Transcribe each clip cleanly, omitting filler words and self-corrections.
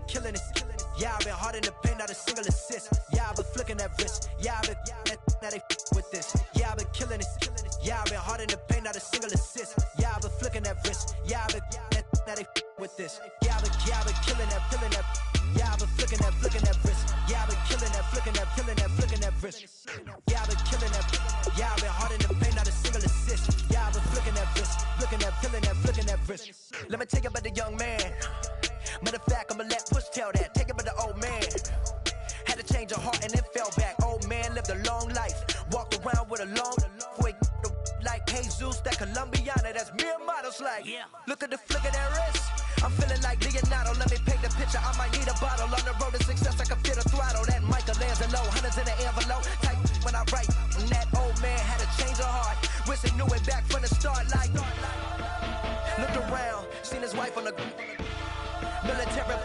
killing it. Yeah, I've been hard in the paint, not a single assist. Yeah, I've been flicking that wrist. Yeah, I've been now they with this. Yeah, I've been killing it. Yeah, I've been hard in the paint, not a single assist. Yeah, I've been flicking that wrist. Yeah, I've been now they with this. Yeah, I've been killing that, killing that. Yeah, I've been flicking that wrist. Yeah, I've been killing that, flicking that wrist. Yeah, I've been killing that. Yeah, I've been hard in the paint, not a single assist. Yeah, I've been flicking that wrist, flicking that wrist. Let me tell you about the young man. Matter of fact, I'ma let Push tell that. Take it about the old man. Had to change her heart and then fell back. Old man lived a long life. Walked around with a long boy like Jesus, that Colombiana. That's mere models like. Look at the flick of that wrist. I'm feeling like Leonardo. Let me paint the picture. I might need a bottle. On the road to success, I can feel the throttle. That Michelangelo, hundreds in the envelope. Type when I write. And that old man had to change her heart. Wish he knew it back from the start. Like, looked around, seen his wife on the military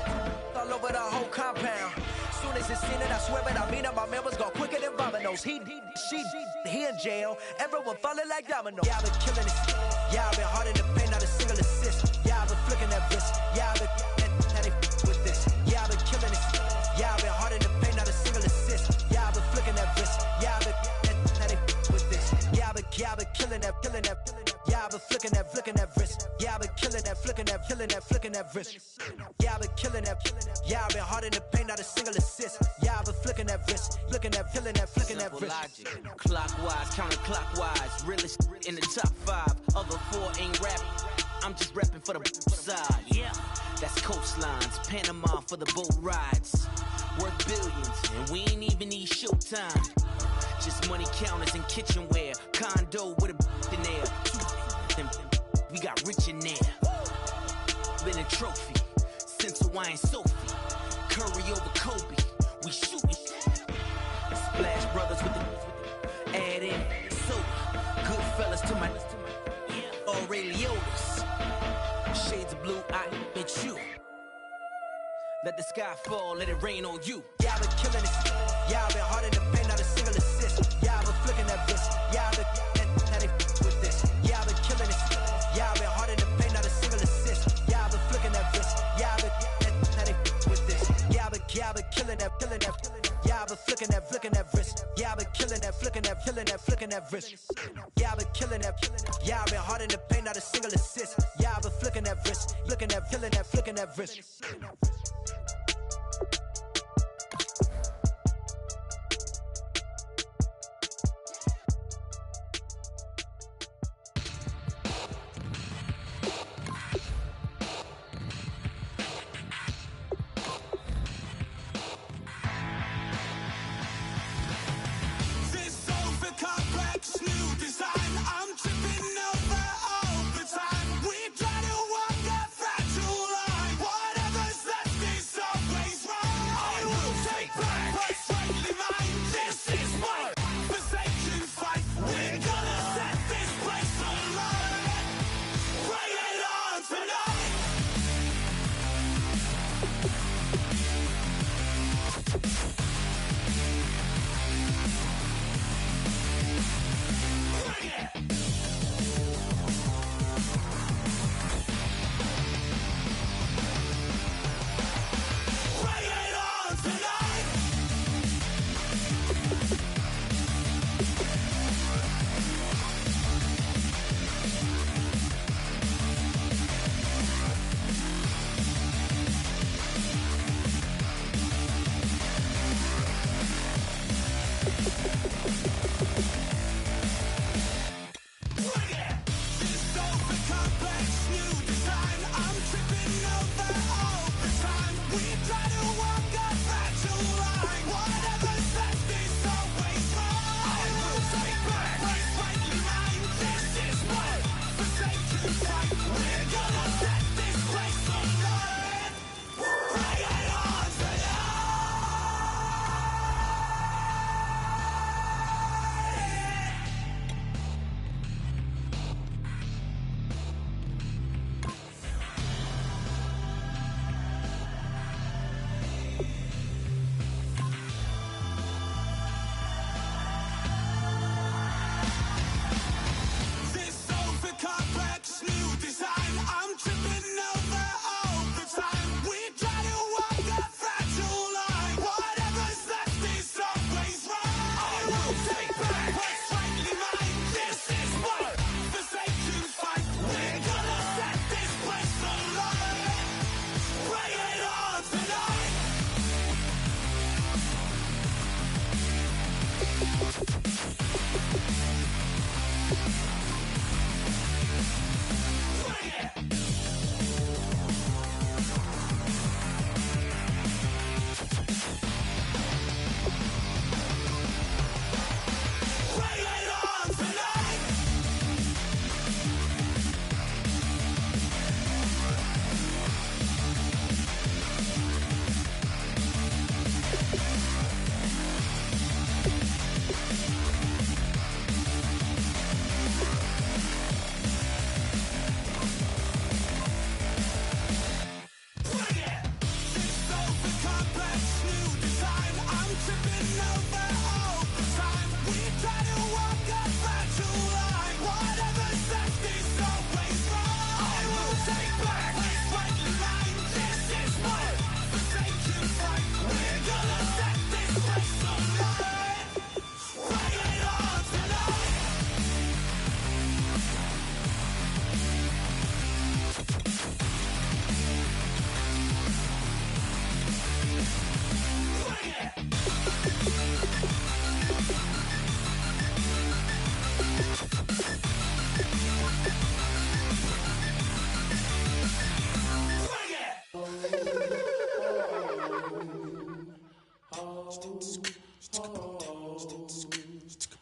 all over the whole compound. Soon as he seen it, I swear it, I mean it, my man was gone quicker than Domino's. He in jail, everyone falling like dominoes. Yeah, I've been killing it. Yeah, I've been hard in the paint, not a single assist. Yeah, I've been flicking that wrist. Yeah, I've been now they with this. Yeah, I've been killing it. Yeah, I've been hard in the paint, not a single assist. Yeah, I've been flicking that wrist. Yeah, I've been now they with this. Yeah, I've been killing that, killing that. Yeah, I've been flicking that wrist. Yeah, I've been killing that, flicking that wrist. Yeah, I've been killing that. Yeah, I've been hard in the paint, not a single assist. Yeah, I've been flicking that wrist, flicking that wrist. Logic, clockwise, counterclockwise, realest in the top 5. Other 4 ain't rapping. I'm just rapping for the side. Yeah, that's coastlines, Panama for the boat rides. Worth billions, and we ain't even need showtime. Just money counters and kitchenware, condo with a in there. We got rich in there. Been a trophy since Hawaiian Sophie. Curry over Kobe, we shootin'. Splash Brothers with the add in soda. Good fellas to my Aureliotas. Shades of blue, I admit you. Let the sky fall, let it rain on you. Yeah, I've been killing it. Yeah, I've been hard in the paint, not a single assist. Yeah, I've been flicking that wrist. Yeah, I've been now they with this. Yeah, I've been killing it. Yeah, I've been hard in the paint, not a single assist. Yeah, I've been flicking that wrist. Yeah, I've been now they with this. Yeah, I've been killing that, killing that. Yeah, I've been flicking that wrist. Yeah, I've been killing that, flicking that wrist. Yeah, I've been killing that. Yeah, I've been hard in the paint, not a single assist. Yeah, I've been flicking that wrist, flicking that wrist. Whatever's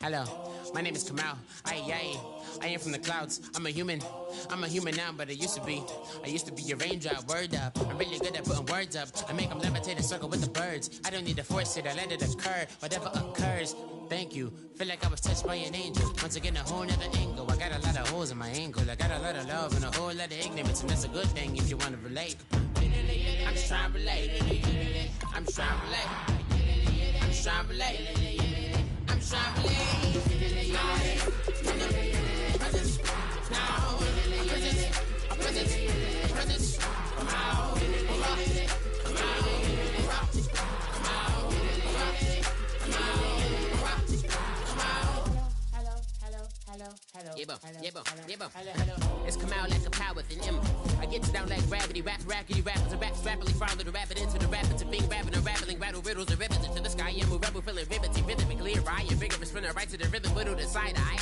Hello, my name is Kamal. I am from the clouds. I'm a human now, but I used to be a raindrop. Word up, I'm really good at putting words up. I make them levitate and circle with the birds. I don't need to force it, I let it occur. Whatever occurs, thank you. Feel like I was touched by an angel. Once again, a whole nother angle. I got a lot of holes in my angle. I got a lot of love and a whole lot of ignorance, and that's a good thing if you want to relate. I'm just trying to relate. I'm just trying to relate. I'm just trying to relate. I'm just trying to relate. It's Kamal like a power within him. I get down like gravity, rackety rappers and raps rapidly follow the rapid into the rapid to being rapping and rattling, rattle riddles and ribbons into the sky. I'm a rebel feeling riveting, rhythmically right, and vigorous spinner right to the rhythm, widow to side eye.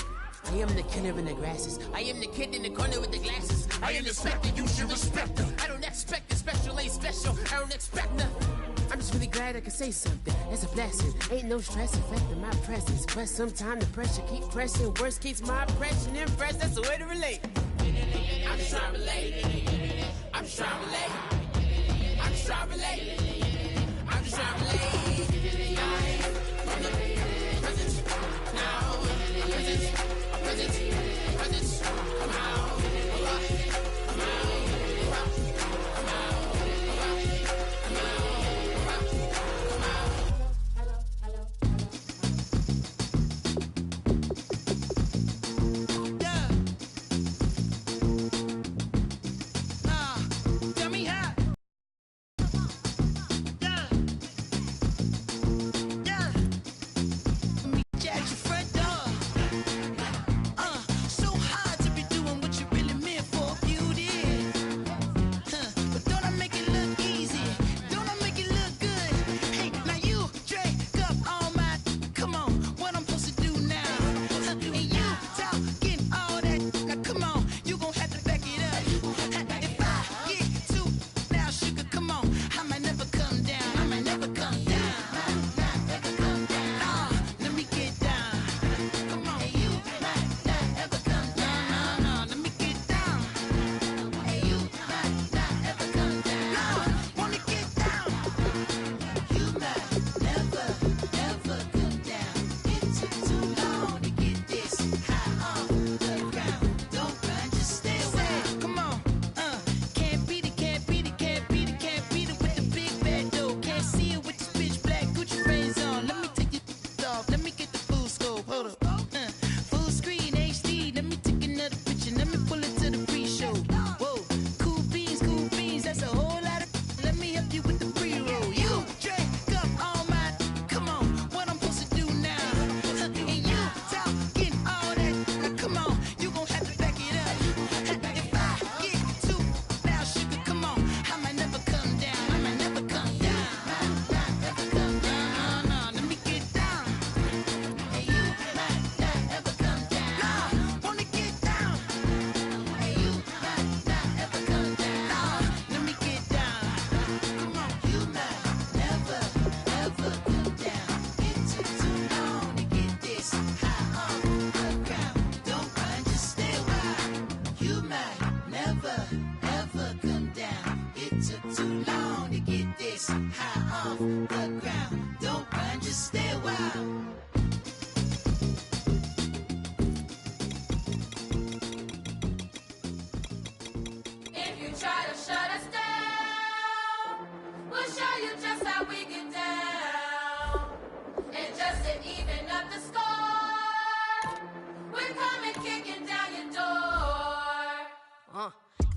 I am the killer in the grasses. I am the kid in the corner with the glasses. I am the specter, you should respect her. I don't expect it, special ain't special. I don't expect nothing. I'm just really glad I can say something. That's a blessing. Ain't no stress affecting my presence. But sometimes the pressure keep pressing. Worst keeps my impression impressed. That's the way to relate. I'm just trying to relate. I'm just trying to relate. I'm just trying to relate. I'm just trying to relate. From the present, now, present, come out, come out.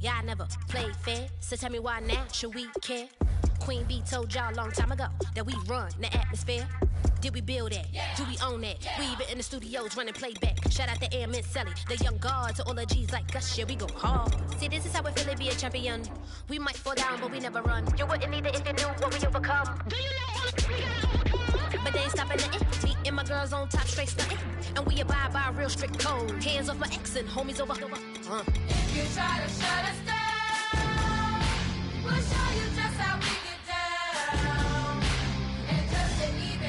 Y'all never played fair, so tell me why now should we care? Queen B told y'all a long time ago that we run the atmosphere. Did we build that? Yeah. Do we own that? Yeah. We even in the studios running playback. Shout out to Airman Sally, the young guard, to all the G's like us. Yeah, we go hard. See, this is how it feel to be a champion. We might fall down, but we never run. You wouldn't need it if you knew what we overcome. Do you know all the but they ain't stopping nothing. Me and my girls on top, straight stunting. And we abide by a real strict code. Hands off my ex and homies over. If you try to shut us down, we'll show you just how we get down. And just to even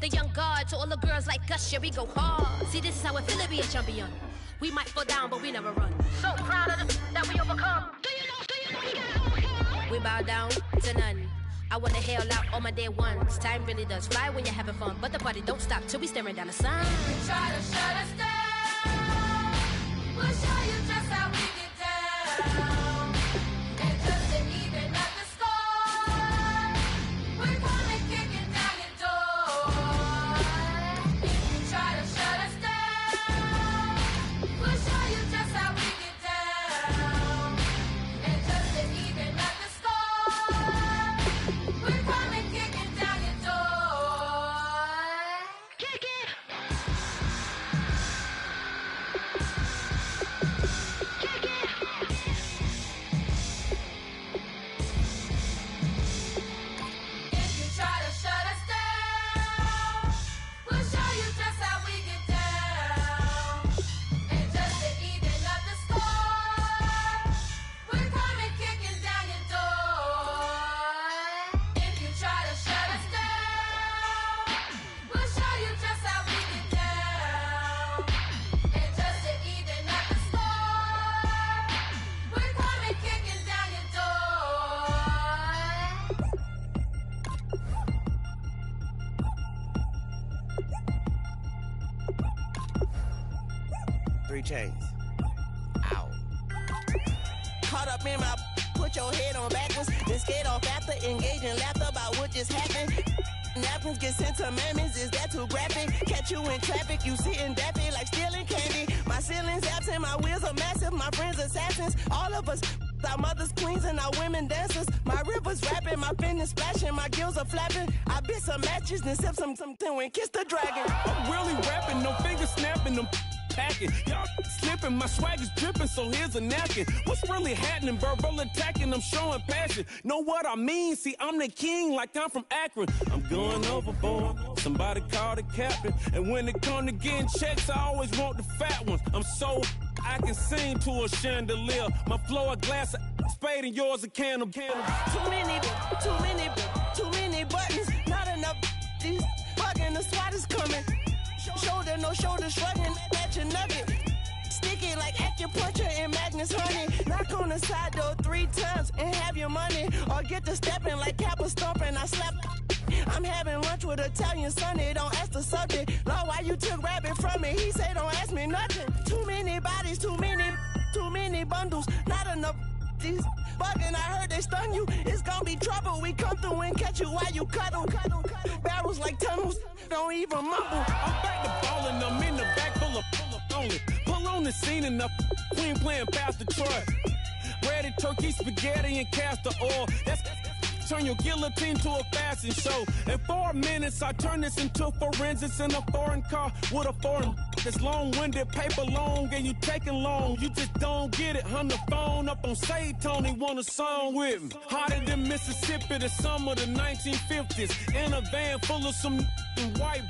the young guard to all the girls like us, yeah, we go hard. See, this is how it feel to be a champion. We might fall down, but we never run. So proud of the that we overcome. Do you know you got overcome? We bow down to none. I wanna hail out all my day ones. Time really does fly when you're having fun, but the party don't stop till we staring down the sun. You try to shut us down. We'll show you just how we get down. And just to even up the score, we're coming kicking down your door. If you try to shut us down, we'll show you just how we get down. And just to even up the score, we're coming kicking down your door. Kick it! Kick it! If you try to shut us down, we'll show you just how we get down. And just to even up the score, we're coming kicking down your door. If you try to shut us down, we'll show you just how we get down. And just to even up the score, we're coming kicking down your door. 3 chains. Ow. Caught up in my, put your head on backwards. Then scared off after engaging, laughed about what just happened. Napkins get sent to mammies, is that too graphic? Catch you in traffic, you sitting daffy like stealing candy. My ceiling's absent, my wheels are massive, my friends assassins. All of us, our mothers queens and our women dancers. My rivers rapping, my fingers splashing, my gills are flapping. I bit some matches, then sip something and kiss the dragon. I'm really rapping, no fingers snapping, them packing. Y'all slipping, my swag is dripping, so here's a napkin. What's really happening? Verbal attacking, I'm showing passion. Know what I mean? See, I'm the king like I'm from Akron. I'm going overboard, somebody call the captain. And when it come to getting checks, I always want the fat ones. I'm so I can sing to a chandelier. My flow a glass of spade and yours a can of Too many buttons, not enough. These bugging, the SWAT is coming. Shoulder, no shoulder, shrugging at your nugget. Sticky like acupuncture and Magnus honey. Knock on the side door 3 times and have your money. Or get to stepping like Kappa stomping. I slap. I'm having lunch with Italian Sonny. Don't ask the subject. Lord, why you took rabbit from me? He say don't ask me nothing. Too many bodies, too many bundles. Not enough. These bugging, I heard they stun you. It's gonna be trouble. We come through and catch you while you cuddle. Barrels like tunnels. Don't even mumble. I'm back to ballin', I'm in the back full of only. Pull on the scene and the queen playing Pastor Troy. Ready turkey, spaghetti, and castor oil. That's turn your guillotine to a fashion show. In 4 minutes, I turn this into forensics in a foreign car with a foreign. This long-winded paper long and you taking long. You just don't get it. Hung the phone up on Say Tony, want a song with me. Hotter than Mississippi, the summer of the 1950s. In a van full of some white.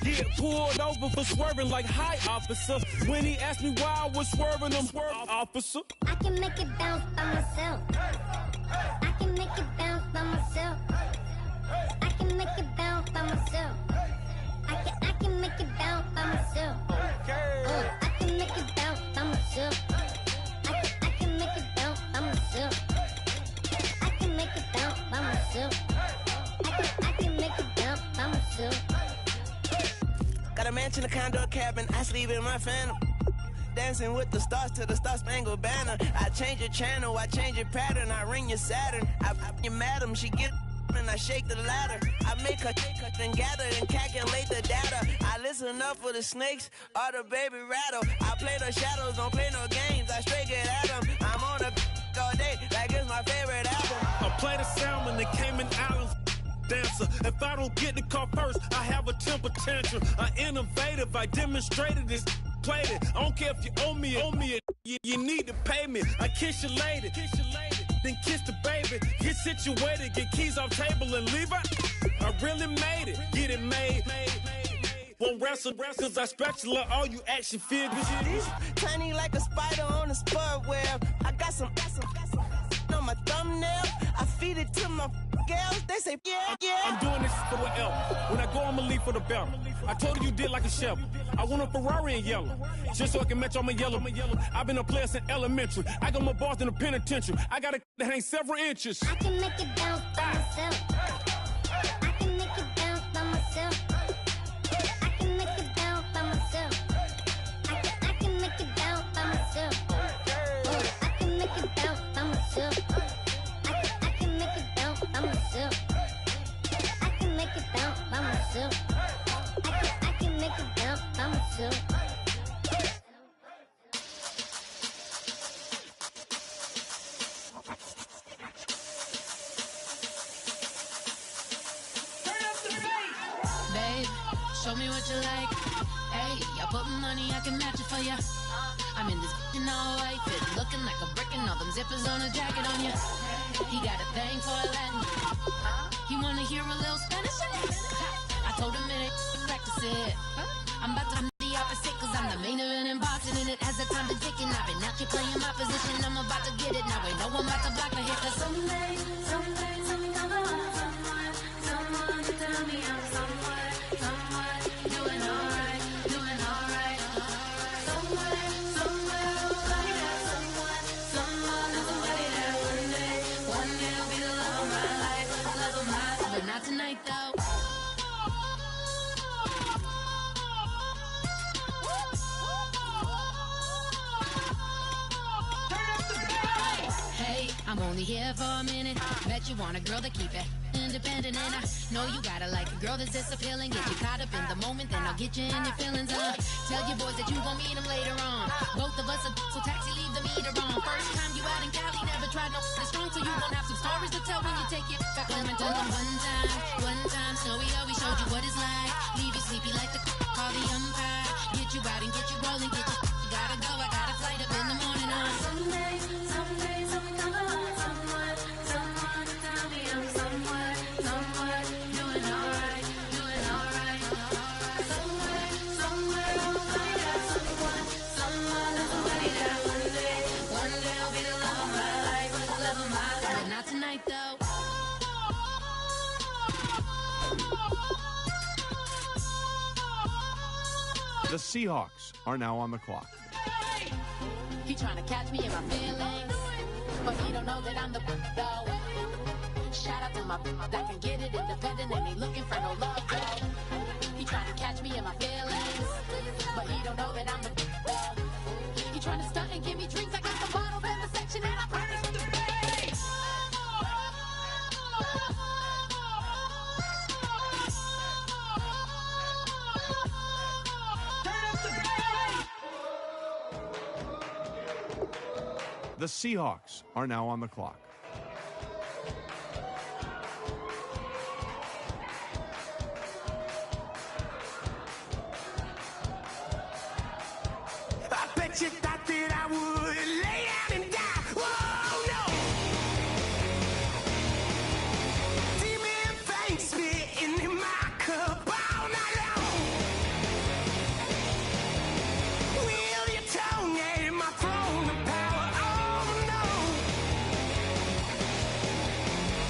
Get pulled over for swerving like hi, officer. When he asked me why I was swerving, I'm swerving, officer. I can make it bounce by myself. I can make it bounce by myself. I can make it bounce by myself. I can make it bounce by myself. I can make it bounce by myself. I can make it bounce by myself. I can make it bounce by myself. I can make it bounce by myself. Got a mansion, a condo, a cabin. I sleep in my phantom. Dancing with the stars to the Star-Spangled Banner. I change your channel, I change your pattern. I ring your Saturn. I your madam, she get and I shake the ladder. I make her then gather and calculate the data. I listen up for the snakes or the baby rattle. I play the shadows, don't play no games. I straight get at them. I'm on a all day like it's my favorite album. I play the salmon, the Cayman Islands dancer. If I don't get the car first, I have a temper tantrum. I'm innovative, I demonstrated this. Played it. I don't care if you owe me it. You need to pay me. I kiss your lady, then kiss the baby. Get situated, get keys off table and leave her. I really made it, get it made. Won't wrestle, cause I spatula all you action figures. Tiny like a spider on a spud web. I got some on my thumbnail. I feed it to my girls, they say, yeah. I'm doing this for the L. When I go, I'ma leave for the belt. I told her you did like a Chevy. I want a Ferrari in yellow, just so I can match all my yellow. I've been a player since elementary. I got more bars than a penitentiary. I got a that ain't several inches. I can make it bounce by myself. I can make it bounce by myself. I can make it bounce by myself. I can make it bounce by myself. I can make it bounce by myself. I can make it bounce by myself. I can make it bounce by myself. I can make it bounce by myself. Show me what you like. Hey, I put money, I can match it for ya. I'm in this in all white fit, looking like a brick and all them zippers on a jacket on ya. He got a thing for a Latin. He wanna hear a little Spanish. I told him it ain't practice it. I'm about to the opposite, cause I'm the main event and boxing in it as the time is ticking. I've been out here playing my position, I'm about to get it. Now I know I'm about to block a hit, cause someday, something come along. Someone to tell me I'm someone. Doing alright. Somewhere, somebody that someone is somebody that one day will be the love of my life, but not tonight though. Hey, I'm only here for a minute. Bet you want a girl to keep it independent, and I know you gotta like a girl that's this appealing. Get you caught up in the moment, then I'll get you in your feelings. Tell your boys that you gon' meet them later on. Both of us are so taxi, leave the meter on. First time you out in Cali, never tried no strong, so you gon' have some stories to tell when you take it back home and tell them one time, Snowy always showed you what it's like. Leave you sleepy like the call the umpire. Get you out and get you rolling, get you gotta go. I got a flight up in the morning on someday, something come along. Someone to tell me I'm someone doing alright. Somewhere I'll find out someone is somebody that one day will be the love of my life, but not tonight though. The Seahawks are now on the clock. He trying to catch me in my feelings, but he don't know that I'm the though. Shout out to my that can get it independent and ain't looking for no love though. He trying to catch me in my feelings, but he don't know that I'm the though. He trying to stunt and give me drinks. I got the bottles in the section and I promise to pay. The Seahawks are now on the clock. I bet you thought that I would lay down and die. Whoa, no. Demon fangs spitting in my cup all night long. Will your tongue at my throne of power? Oh no.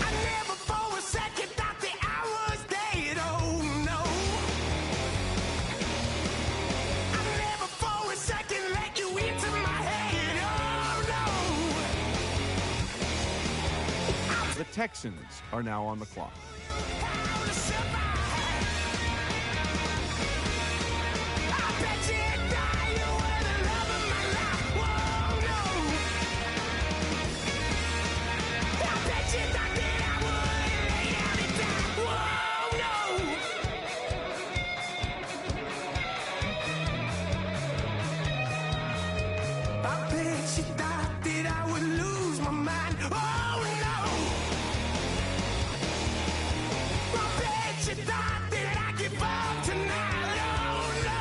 I never for a second thought that I was dead. Oh no. I never for a second let you into my head. Oh no. The Texans are now on the clock. How to survive. I bet you die, you were the love of my life. Whoa, no. I bet you thought that I would lay down and die. Whoa, no. I bet you thought that I would lose my mind. Oh, no. I bet you thought that I'd give up tonight. Oh, no.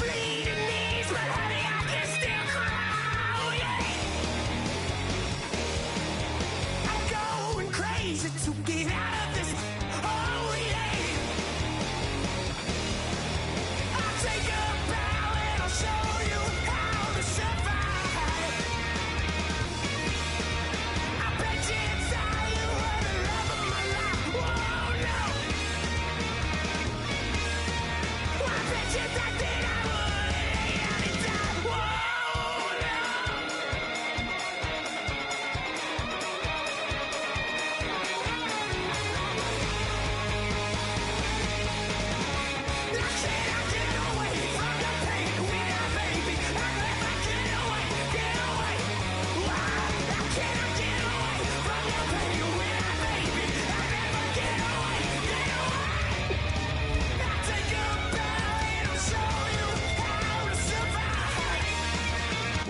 Bleeding knees, but honey, I can still cry. Oh, yeah. I'm going crazy to get out of this. Oh, yeah. I'll take a bow and I'll show you how to survive. I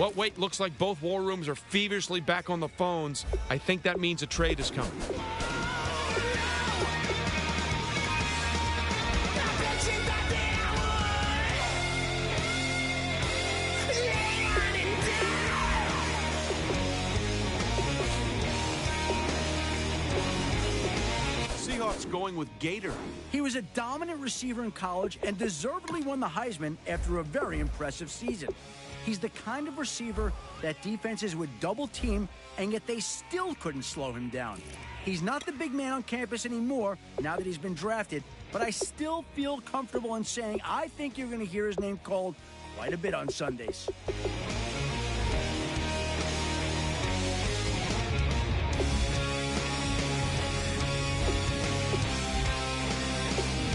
Well, wait, looks like both war rooms are feverishly back on the phones. I think that means a trade is coming. Seahawks going with Gator. He was a dominant receiver in college and deservedly won the Heisman after a very impressive season. He's the kind of receiver that defenses would double team, and yet they still couldn't slow him down. He's not the big man on campus anymore now that he's been drafted, but I still feel comfortable in saying I think you're going to hear his name called quite a bit on Sundays.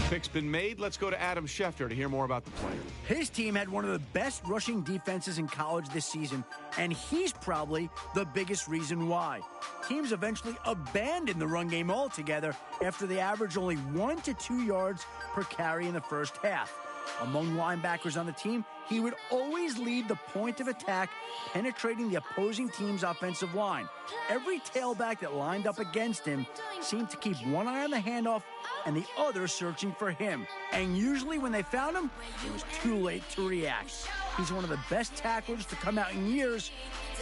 Pick's been made. Let's go to Adam Schefter to hear more about the player. His team had one of the best rushing defenses in college this season, and he's probably the biggest reason why. Teams eventually abandoned the run game altogether after they averaged only 1 to 2 yards per carry in the first half. Among linebackers on the team, he would always lead the point of attack, penetrating the opposing team's offensive line. Every tailback that lined up against him seemed to keep one eye on the handoff and the other searching for him. And usually when they found him, it was too late to react. He's one of the best tacklers to come out in years.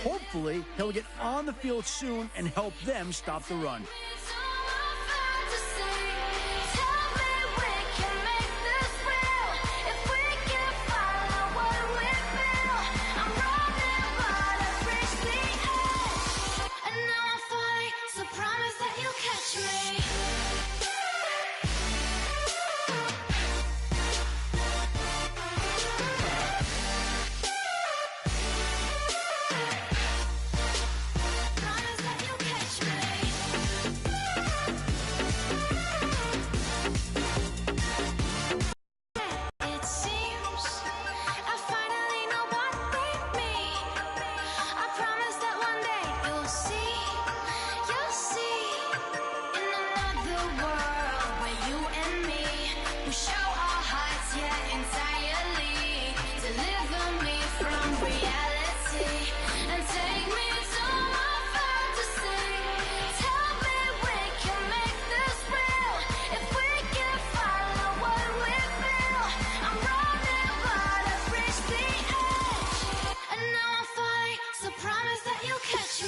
Hopefully, he'll get on the field soon and help them stop the run.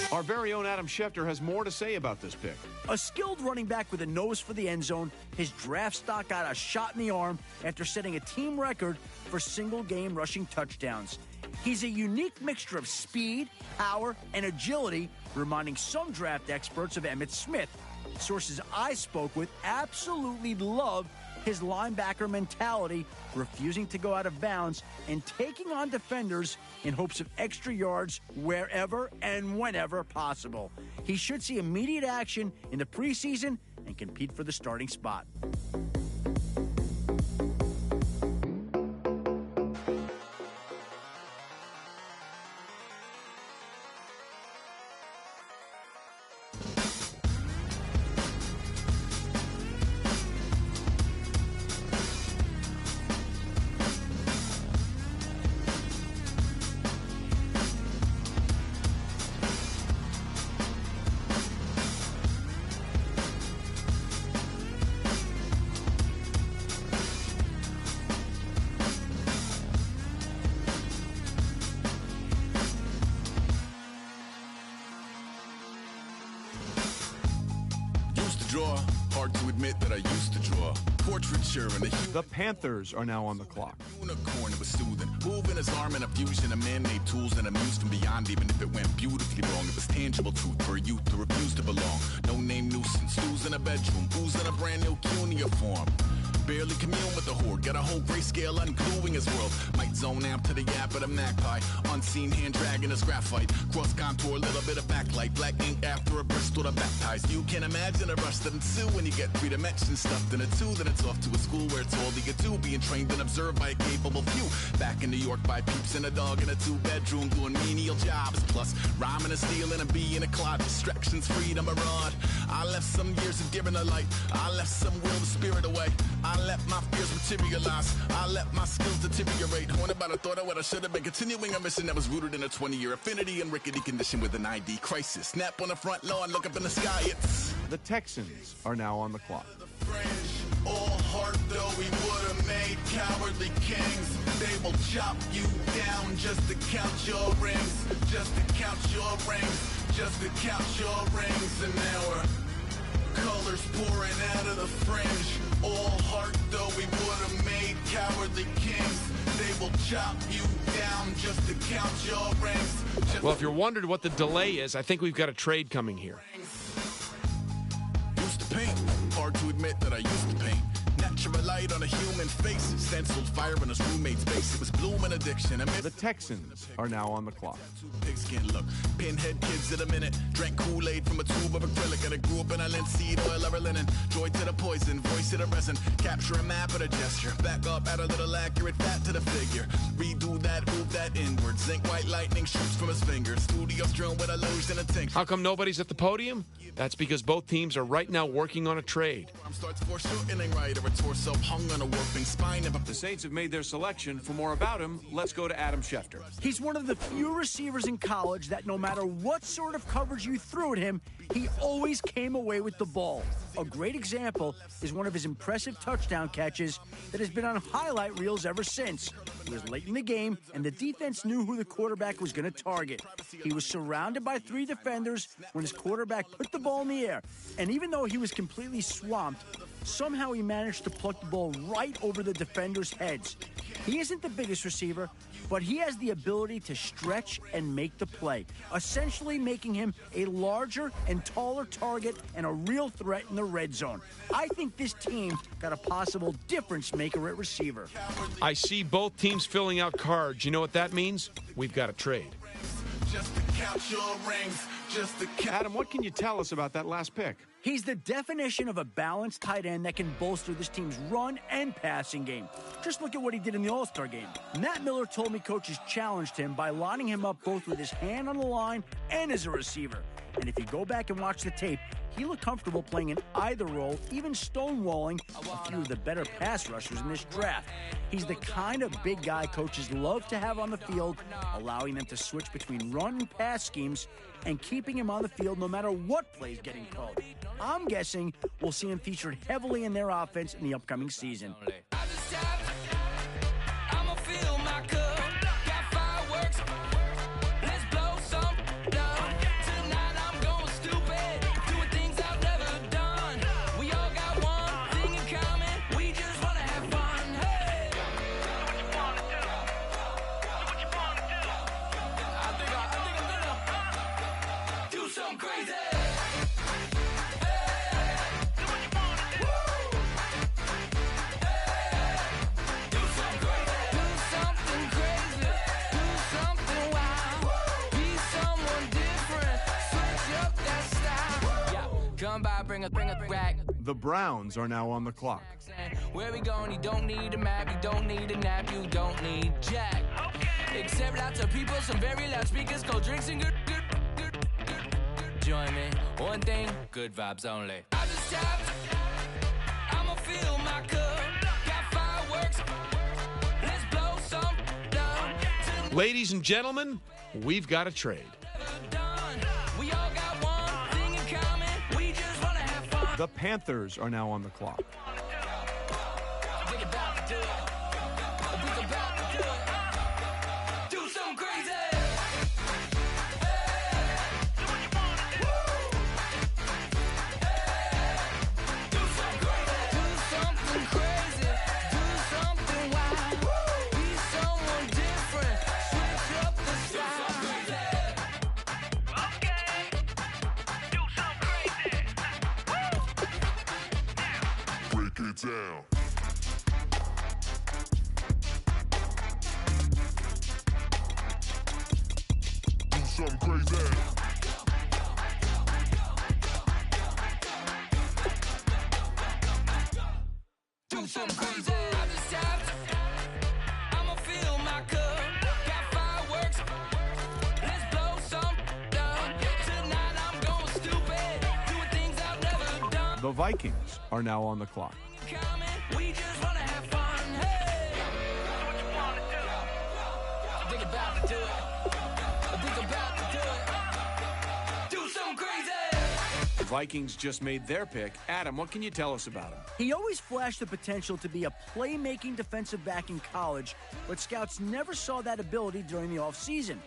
Our very own Adam Schefter has more to say about this pick. A skilled running back with a nose for the end zone, his draft stock got a shot in the arm after setting a team record for single-game rushing touchdowns. He's a unique mixture of speed, power, and agility, reminding some draft experts of Emmitt Smith. Sources I spoke with absolutely love his linebacker mentality, refusing to go out of bounds and taking on defenders in hopes of extra yards wherever and whenever possible. He should see immediate action in the preseason and compete for the starting spot. Hard to admit that I used to draw portraiture and the Panthers are now on the clock. Unicorn, it was soothing. Moving his arm in a fusion of man-made tools and amused from beyond, even if it went beautifully wrong. It was tangible truth for a youth to refuse to belong. No name nuisance, stews in a bedroom, booze in a brand new cuneiform. Barely commune with the horde, got a whole grayscale ungluing his world. Might zone amp to the yap of the magpie. Unseen hand dragging his graphite. Cross contour, little bit of backlight. Black ink after a Bristol to baptize. You can imagine a rush that ensue when you get 3 dimensions stuffed in a 2. Then it's off to a school where it's all you get to. Being trained and observed by a capable few. Back in New York by peeps and a dog in a 2-bedroom doing menial jobs. Plus, rhyming and stealing and being a clod. Distractions, freedom, a rod. I left some years of giving a light. I left some will to spirit away. I I let my fears materialize. I let my skills deteriorate. Horn about a thought of what I should have been. Continuing a mission that was rooted in a 20-year affinity and rickety condition with an ID crisis. Snap on the front lawn, look up in the sky. It's The Texans are now on the clock. all heart, though we would have made cowardly kings. They will chop you down just to count your rings, just to count your rings, just to count your rings. And now we're colors pouring out of the fringe. All heart, though we would have made cowardly kings. They will chop you down just to count your rings. Well, if you're wondering what the delay is, I think we've got a trade coming here. Used to paint, hard to admit that I used to paint. Natural light on a human face, stenciled fire in his roommate's face. It was bloom and addiction. The Texans are now on the clock. Pigskin look, pinhead kids in a minute. Drank Kool-Aid from a tube of acrylic, and I grew up in a linseed oil ever linen. Joy to the poison, voice to the resin. Capture a map of a gesture. Back up, add a little accurate fat to the figure. Redo that, move that inward. Zinc white lightning shoots from his fingers. Studio strewn with a loge and a tink. How come nobody's at the podium? That's because both teams are right now working on a trade. Starts foreshortening right, or a torso hung on a warping spine. The Saints have made their selection. For more about him, let's go to Adam Schefter. He's one of the few receivers in college that no matter what sort of coverage you threw at him, he always came away with the ball. A great example is one of his impressive touchdown catches that has been on highlight reels ever since. It was late in the game, and the defense knew who the quarterback was going to target. He was surrounded by 3 defenders when his quarterback put the ball in the air. And even though he was completely swamped, somehow he managed to pluck the ball right over the defenders' heads. He isn't the biggest receiver, but he has the ability to stretch and make the play, essentially making him a larger and taller target and a real threat in the red zone. I think this team got a possible difference maker at receiver. I see both teams filling out cards. You know what that means? We've got a trade. Just to count your rings, just to count. Adam, what can you tell us about that last pick? He's the definition of a balanced tight end that can bolster this team's run and passing game. Just look at what he did in the All-Star game. Matt Miller told me coaches challenged him by lining him up both with his hand on the line and as a receiver. And if you go back and watch the tape, he looked comfortable playing in either role, even stonewalling a few of the better pass rushers in this draft. He's the kind of big guy coaches love to have on the field, allowing them to switch between run and pass schemes and keeping him on the field no matter what play's getting called. I'm guessing we'll see him featured heavily in their offense in the upcoming season. Bring a rack. The Browns are now on the clock. Where we going? You don't need a map, you don't need a nap, you don't need jack. Except lots of people, some very loud speakers, cold drinks and good. Join me. One thing, good vibes only. I just tapped. I'ma fill my cup. Got fireworks. Let's blow some down. Ladies and gentlemen, we've got a trade. We all got one thing in common. We just wanna have fun. The Panthers are now on the clock. We about to do it. We about to do it. Do something crazy. Do something crazy. Do something wild. Be someone different. Switch up the style. Okay. Do something crazy. Break it down. Do something crazy. Do something crazy. I just tapped. I'ma fill my cup. Got fireworks. Let's blow some down. Tonight I'm going stupid. Doing things I've never done. The Vikings are now on the clock. Coming. We just wanna have fun. Hey, do what you wanna do. Think about to do it. Think about to do it. Do something crazy. The Vikings just made their pick. Adam, what can you tell us about him? He always flashed the potential to be a playmaking defensive back in college, but scouts never saw that ability during the offseason.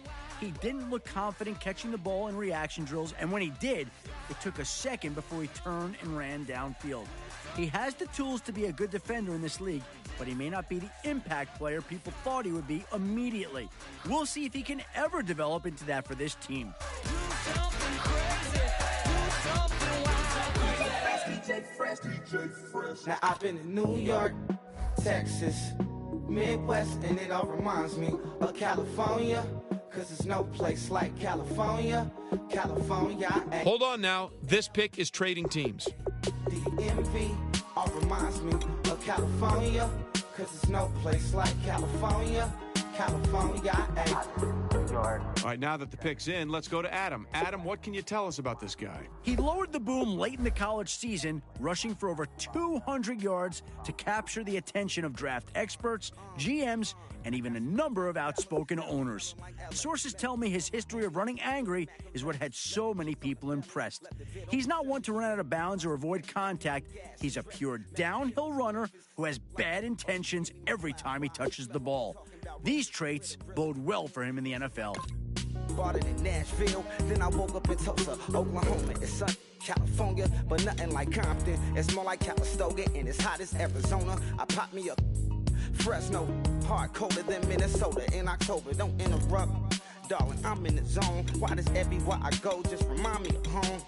He didn't look confident catching the ball in reaction drills, and when he did, it took a second before he turned and ran downfield. He has the tools to be a good defender in this league, but he may not be the impact player people thought he would be immediately. We'll see if he can ever develop into that for this team. Now I've been in New York, Texas, Midwest, and it all reminds me of California, cause there's no place like California. Hold on now. This pick is trading teams. DMV all reminds me of California, cause there's no place like California. All right, now that the pick's in, let's go to Adam. Adam, what can you tell us about this guy? He lowered the boom late in the college season, rushing for over 200 yards to capture the attention of draft experts, GMs, and even a number of outspoken owners. Sources tell me his history of running angry is what had so many people impressed. He's not one to run out of bounds or avoid contact. He's a pure downhill runner who has bad intentions every time he touches the ball. These traits bode well for him in the NFL. Bought it in Nashville, then I woke up in Tulsa, Oklahoma. It's sunny, California, but nothing like Compton. It's more like Calistoga, and it's hot as Arizona. I pop me up Fresno, hard colder than Minnesota in October. Don't interrupt, darling, I'm in the zone. Why does everywhere I go just remind me of home?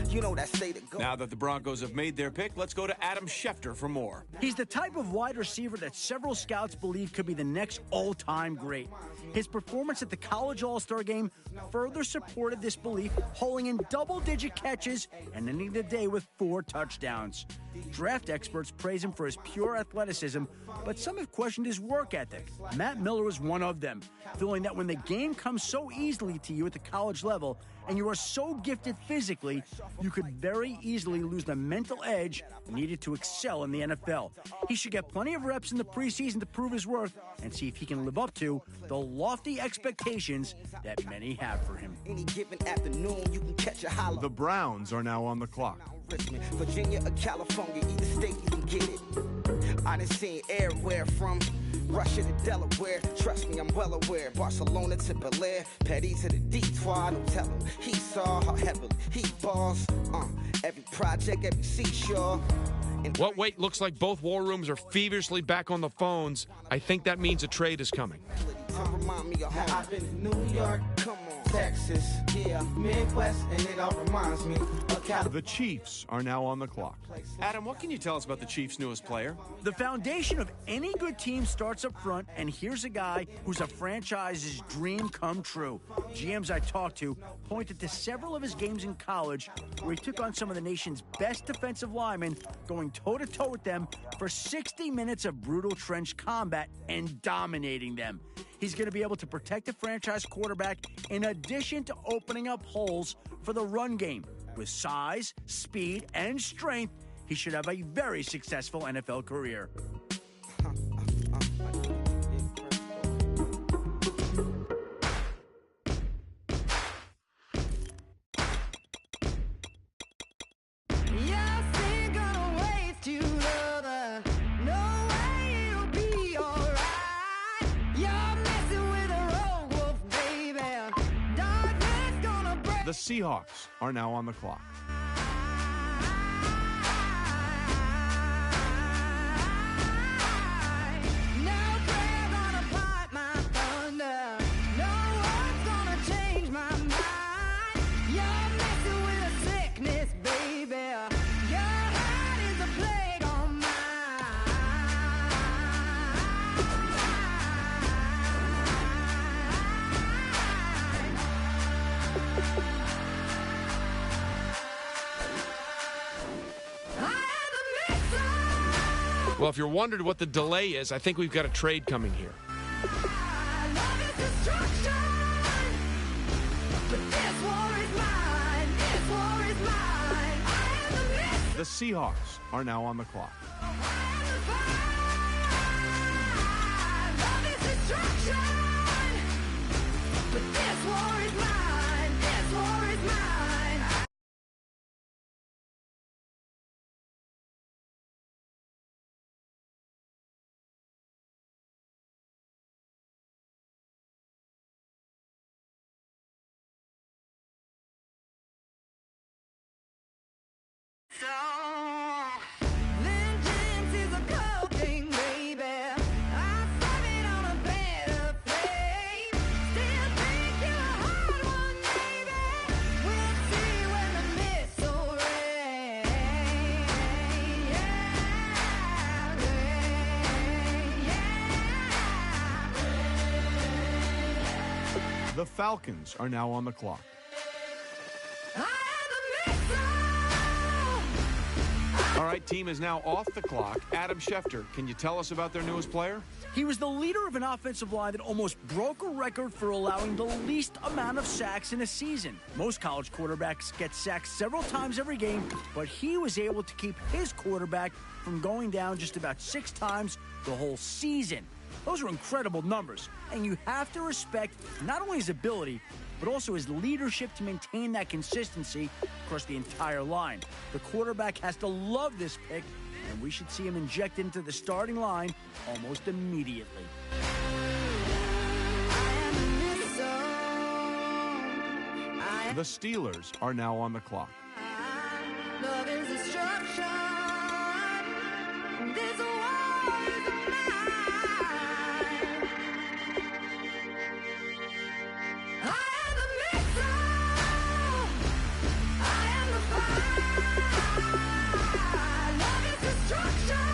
You know that state of go. Now that the Broncos have made their pick, let's go to Adam Schefter for more. He's the type of wide receiver that several scouts believe could be the next all-time great. His performance at the College All-Star Game further supported this belief, hauling in double-digit catches and ending the day with 4 touchdowns. Draft experts praise him for his pure athleticism, but some have questioned his work ethic. Matt Miller is one of them, feeling that when the game comes so easily to you at the college level and you are so gifted physically, you could very easily lose the mental edge needed to excel in the NFL. He should get plenty of reps in the preseason to prove his worth and see if he can live up to the lofty expectations that many have for him. Any given afternoon, you can catch a holler. The Browns are now on the clock. Richmond, Virginia, or California, either state you can get it. I done seen everywhere from Russia to Delaware. Trust me, I'm well aware. Barcelona to Bel Air, Petty to the Detroit. Don't tell him he saw how heavily he balls. Every project, every seashore. What wait looks like both war rooms are feverishly back on the phones. I think that means a trade is coming. Remind me of home. I've been in New York, come on, Texas, yeah, Midwest, and it all reminds me of California. The Chiefs are now on the clock. Adam, what can you tell us about the Chiefs' newest player? The foundation of any good team starts up front, and here's a guy who's a franchise's dream come true. GMs I talked to pointed to several of his games in college where he took on some of the nation's best defensive linemen, going toe-to-toe with them for 60 minutes of brutal trench combat and dominating them. He's going to be able to protect the franchise quarterback in addition to opening up holes for the run game. With size, speed, and strength, he should have a very successful NFL career. The Seahawks are now on the clock. Well, if you're wondering what the delay is, I think we've got a trade coming here. The Seahawks are now on the clock. destruction. But this war is mine. This war is mine. Vengeance is a cold thing, baby. I serve it on a better flame. Still think you're a hard one, baby. We'll see when the missile rain. The Falcons are now on the clock. All right, team is now off the clock. Adam Schefter, can you tell us about their newest player? He was the leader of an offensive line that almost broke a record for allowing the least amount of sacks in a season. Most college quarterbacks get sacked several times every game, but he was able to keep his quarterback from going down just about 6 times the whole season. Those are incredible numbers, and you have to respect not only his ability, but also his leadership to maintain that consistency across the entire line. The quarterback has to love this pick, and we should see him injected into the starting line almost immediately. The Steelers are now on the clock. Love is destruction. This war is mine. I am the missile. I am the fire. Love is destruction.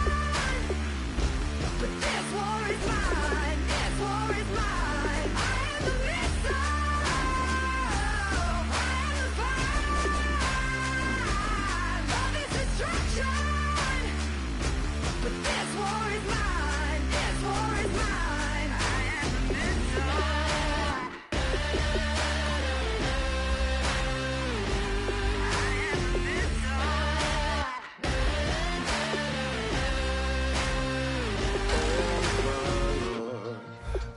But this war is mine. This war is mine. I am the missile. I am the fire. Love is destruction. But this war is mine. This war is mine. I am the missile.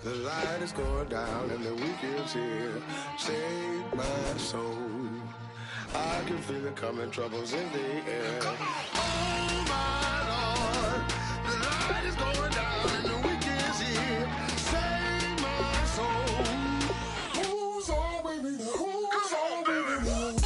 The light is going down and the week is here. Save my soul. I can feel it coming, troubles in the air. Oh my Lord, the light is going down and the week is here. Save my soul. Who's all with me? Who's all with me?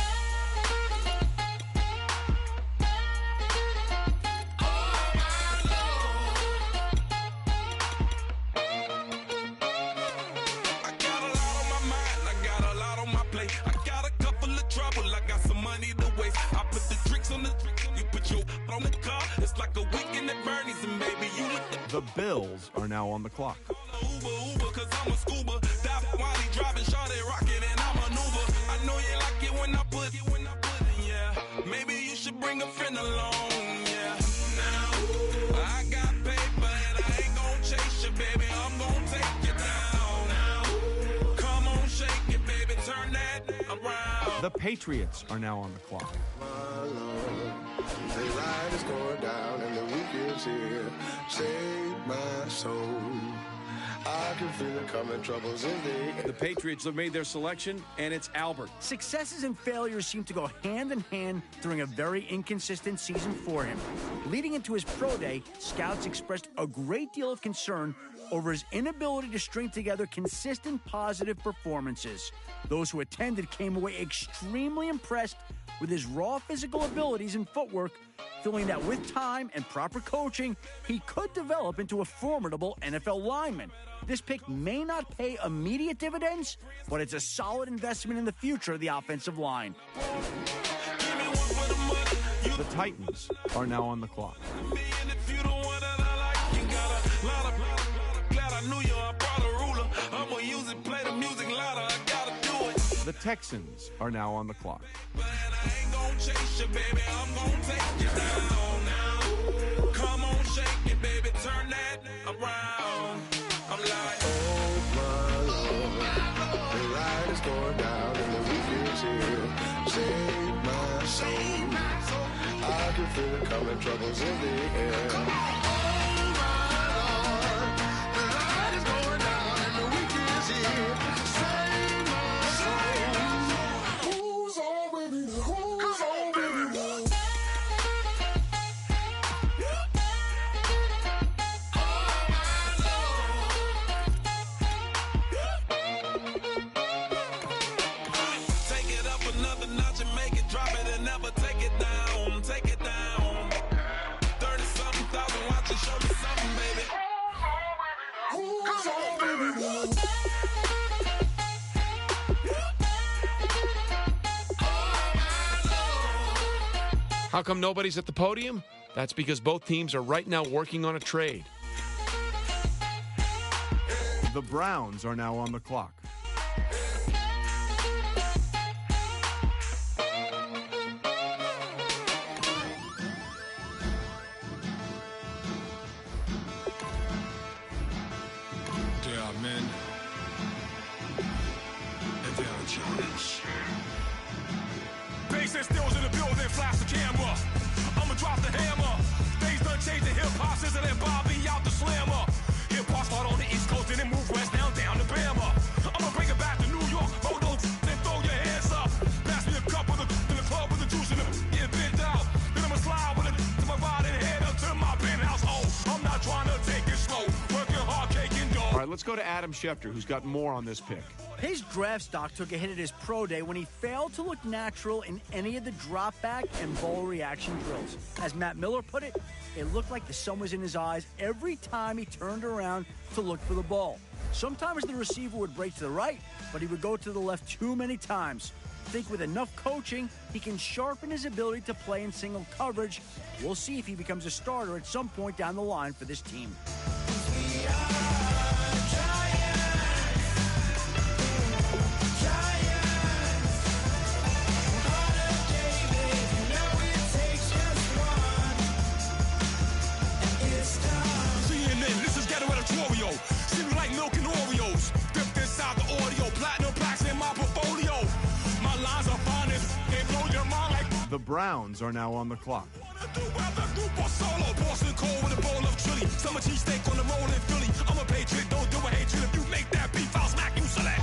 The Bills are now on the clock. Maybe you should bring a friend along, yeah. Now, I got paper and I ain't gon' chase you, baby. I'm gon' take you down. Now, come on, shake it, baby. Turn that around. The Patriots are now on the clock. My Lord, the light is going down and the week is here. Save my soul. I can feel it coming, troubles in the air. The Patriots have made their selection, and it's Albert. Successes and failures seem to go hand in hand during a very inconsistent season for him. Leading into his pro day, scouts expressed a great deal of concern over his inability to string together consistent positive performances. Those who attended came away extremely impressed with his raw physical abilities and footwork, feeling that with time and proper coaching, he could develop into a formidable NFL lineman. This pick may not pay immediate dividends, but it's a solid investment in the future of the offensive line. The Titans are now on the clock. The Texans are now on the clock. Chase you, baby, I'm gon' take you down now. Come on, shake it, baby, turn that around. I'm like, oh my Lord, the light is going down and the week is here. Save my soul. I can feel it coming, troubles in the air. Oh my Lord, the light is going down How come nobody's at the podium? That's because both teams are right now working on a trade. The Browns are now on the clock. There are men, and there are giants. Bass and stills in the building, flash the camera. I'ma drop the hammer. Things done changed the hip-hop, since and Bobby out the slammer. Hip-hop start on the East Coast, and then move west down to Bama. I'ma bring it back to New York, hold those, then throw your hands up. Pass me a cup of the club with the juice in it, get bent out. Then I'ma slide with it to my ride and head up to my penthouse. Oh, I'm not trying to take it slow, working hard, caking dough. All right, let's go to Adam Schefter, who's got more on this pick. His draft stock took a hit at his pro day when he failed to look natural in any of the drop back and ball reaction drills. As Matt Miller put it, it looked like the sun was in his eyes every time he turned around to look for the ball. Sometimes the receiver would break to the right, but he would go to the left too many times. I think with enough coaching, he can sharpen his ability to play in single coverage. We'll see if he becomes a starter at some point down the line for this team. See me like milk and Oreos, dipped inside the audio, platinum plaques in my portfolio. My lines are finest, they blow your mind like. The Browns are now on the clock. Solo, Boston cold with a bowl of chili. Summer cheesesteak on the roll in Philly. I'm a patriot, don't do a hatred. If you make that beef, I'll smack you select.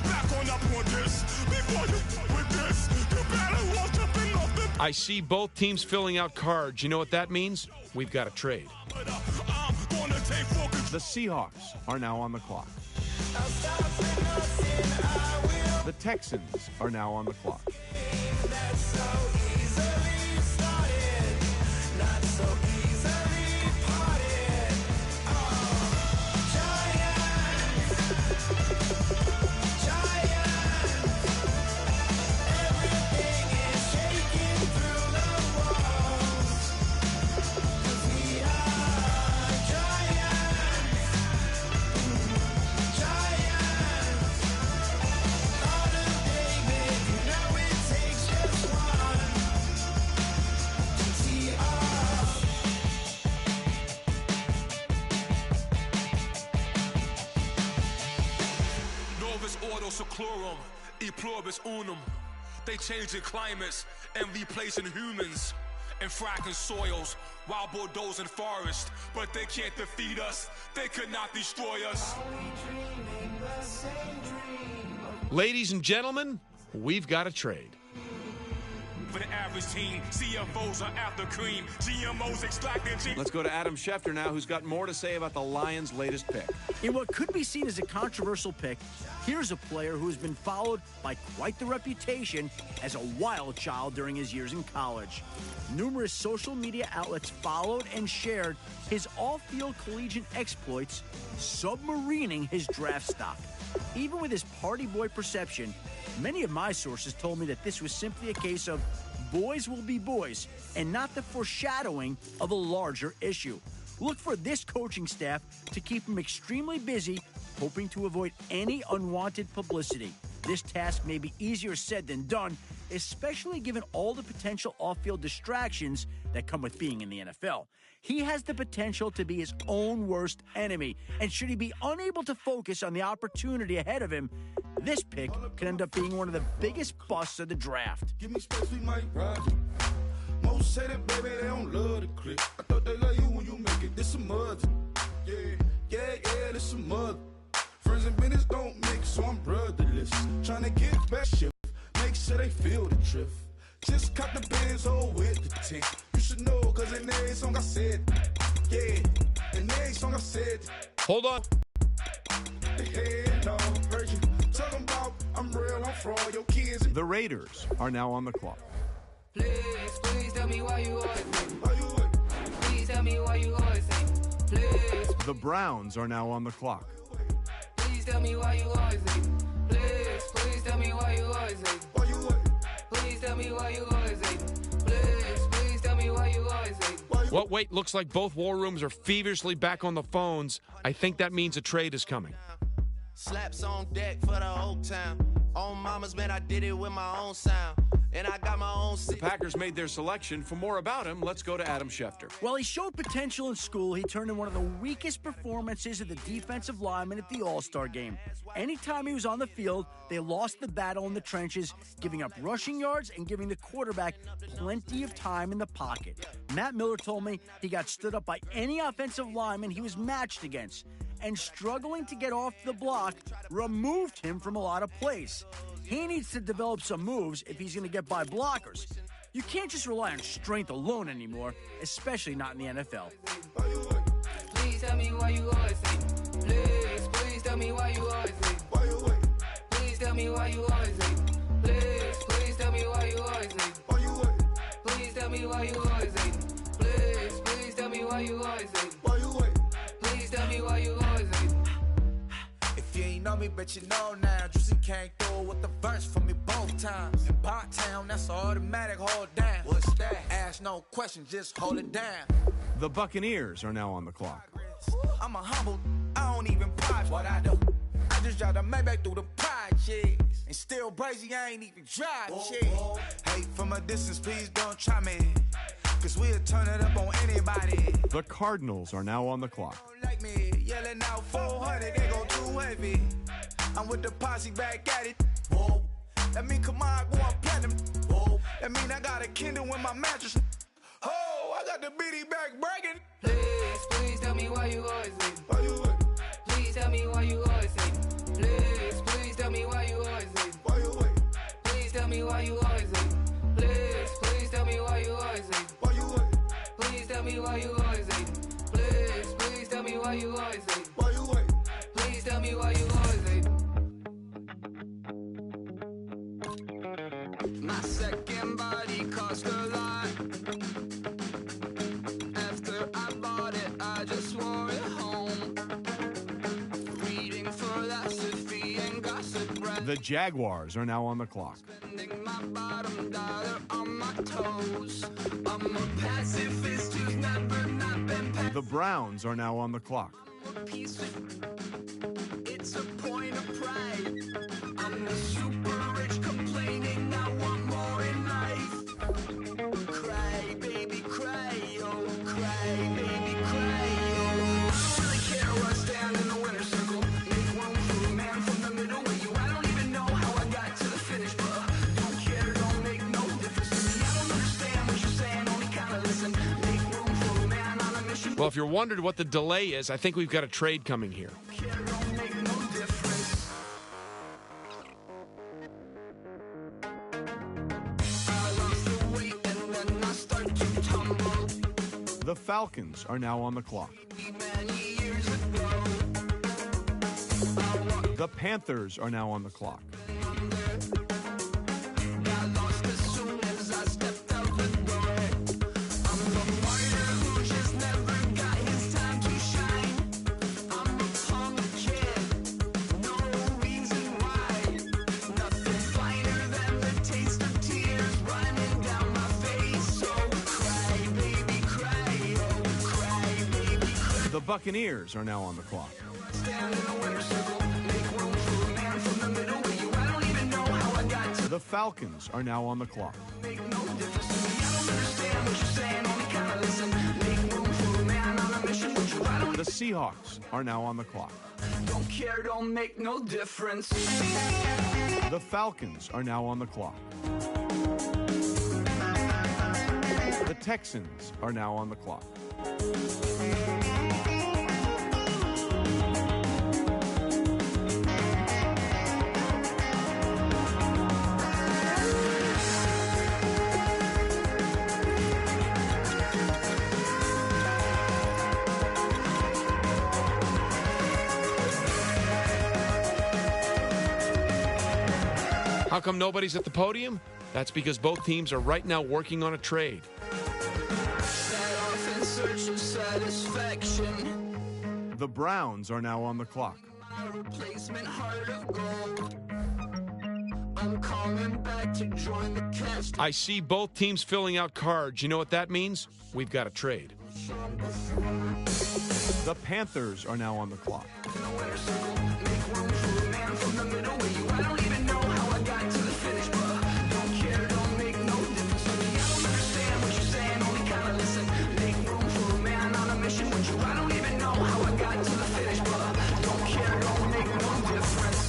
Back on up on this, before you with this, you better watch jumping off the. I see both teams filling out cards. You know what that means? We've got a trade. The Seahawks are now on the clock. The Texans are now on the clock. Seclorum, e pluribus unum. They changing climates and replacing humans and fracking soils while bulldozing forests. But they can't defeat us. They could not destroy us. Ladies and gentlemen, we've got a trade. For the average team, CFOs are after cream, GMOs extracting. Let's go to Adam Schefter now, who's got more to say about the Lions' latest pick. In what could be seen as a controversial pick, here's a player who has been followed by quite the reputation as a wild child during his years in college. Numerous social media outlets followed and shared his off-field collegiate exploits, submarining his draft stock. Even with his party boy perception, many of my sources told me that this was simply a case of boys will be boys and not the foreshadowing of a larger issue. Look for this coaching staff to keep him extremely busy, hoping to avoid any unwanted publicity. This task may be easier said than done, especially given all the potential off-field distractions that come with being in the NFL. He has the potential to be his own worst enemy, and should he be unable to focus on the opportunity ahead of him, this pick could end up being one of the biggest busts of the draft. Give me space, we might ride. Most say that, baby, they don't love the click. I thought they love you when you make it. This some mud. Yeah, this some mud. Friends and business don't mix, so I'm brotherless. Trying to get back shift, make sure they feel the drift. Just cut the Benz hole with the tick. You should know, cause in every song I said, yeah, in every song I said. Hold on. Talking about I'm real, I'm fraud, your kids. The Raiders are now on the clock. Please tell me why you always say. Please tell me why you always say. Please. The Browns are now on the clock. Please tell me why you always say. Please tell me why you always say. Please tell me why you always say. Please Well, wait, looks like both war rooms are feverishly back on the phones. I think that means a trade is coming. Slaps on deck for the whole town. On mamas, man, I did it with my own sound. And I got my own The Packers made their selection. For more about him, let's go to Adam Schefter. While he showed potential in school, he turned in one of the weakest performances of the defensive linemen at the All-Star game. Anytime he was on the field, they lost the battle in the trenches, giving up rushing yards and giving the quarterback plenty of time in the pocket. Matt Miller told me he got stood up by any offensive lineman he was matched against, and struggling to get off the block removed him from a lot of plays. He needs to develop some moves if he's going to get by blockers. You can't just rely on strength alone anymore, especially not in the NFL. Please tell me why you always say. Please tell me why you always say. Please tell me why you always say. Please tell me why you always say. Please tell me why you always say. Please tell me why you always say. Please tell me why you always say. If you ain't know me, bet you know now. Juicy came through with the verse for me both times. In Pot Town, that's automatic, hold down. What's that? Ask no question, just hold it down. The Buccaneers are now on the clock. I'm a humble, I don't even pop what I do. I just drive the Maybach through the projects. And still brazy, I ain't even drive shit. Hey, from a distance, please don't try me. Cause we'll turn it up on anybody. The Cardinals are now on the clock. Like me, yelling out 400, they go too heavy. I'm with the posse back at it. Whoa. That mean come on, going platinum. Whoa. That mean I got a Kindle in my mattress. Oh, I got the BD back bragging. Please tell me why you always say. Please tell me why you always say. Please tell me why you always say. Please tell me why you always say. Please tell me why you always say. Please tell me why you always say. Please tell me why you always say. Please tell me why you always say. My second body cost a lot. After I bought it, I just wore it home. Reading philosophy and gossip. The Jaguars are now on the clock. Spending my bottom dollar on my toes. I'm a pacifist who's never not been The Browns are now on the clock. It's a point of pride. I'm the super rich complaining I want more in life. Cry, baby, cry, oh, cry, baby, cry, oh. I don't really care what's down in the winner's circle. Make room for a man from the middle with you. I don't even know how I got to the finish, but don't care, don't make no difference to me. I don't understand what you're saying, only kinda listen. Make room for a man on a mission. Well, if you're wondering what the delay is, I think we've got a trade coming here. The Falcons are now on the clock. The Panthers are now on the clock. The Buccaneers are now on the clock. The Falcons are now on the clock. The Seahawks are now on the clock. Don't care, don't make no difference. The Falcons are now on the clock. The Texans are now on the clock. How come nobody's at the podium? That's because both teams are right now working on a trade. The Browns are now on the clock. I'm calling back to join the cast. I see both teams filling out cards. You know what that means? We've got a trade. The Panthers are now on the clock. I don't even know how I got to the finish, but don't care, don't make no difference to me. I don't understand what you're saying, only kinda listen. Make room for a man on a mission with you. I don't even know how I got to the finish, but don't care, don't make no difference.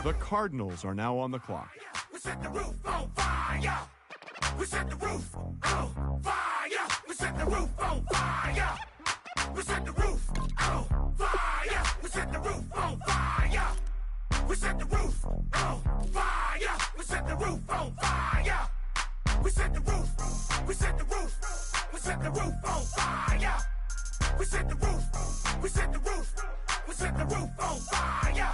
The Cardinals are now on the clock. We set the roof on fire. We set the roof on fire. We set the roof on fire. We set the roof on fire. We set the roof on fire. We set the roof on fire. We set the roof on fire. We set the roof. We set the roof. We set the roof on fire. We set the roof. We set the roof. We set the roof on fire.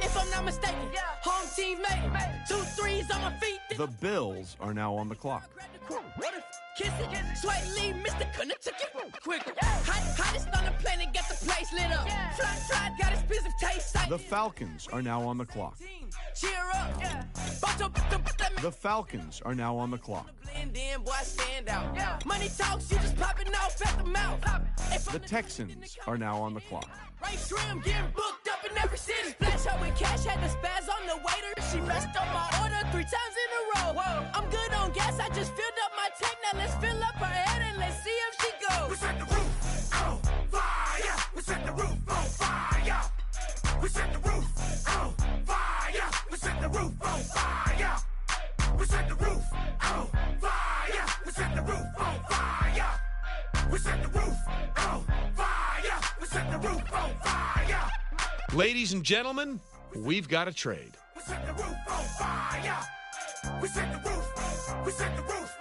If I'm not mistaken, home team made it. 2 threes on my feet. The Bills are now on the clock. What if kiss it? Sweat leave, Mr. Couldn't took it quicker. Hottest on the planet, got the place lit up. Fly, got his piece of taste. The Falcons are now on the clock. Cheer up, The Falcons are now on the clock. blend in, boy, stand out. Money talks, you just popping off at the mouth. The Texans are now on the clock. Right trim, getting booked up in every city. Splash out with cash, had the spaz on the waiter. She messed up my order 3 times in a row. Whoa, I'm good on gas, I just filled up my tank. Now let's fill up her head and let's see if she goes. We set the roof on fire. We set the roof on fire. We set the roof on fire. We set the roof on fire. We set the roof on fire. We set the roof on fire. We set the roof on fire. We set the roof on fire. Ladies and gentlemen, we've got a trade. We set the roof on fire. We set the roof. We set the roof.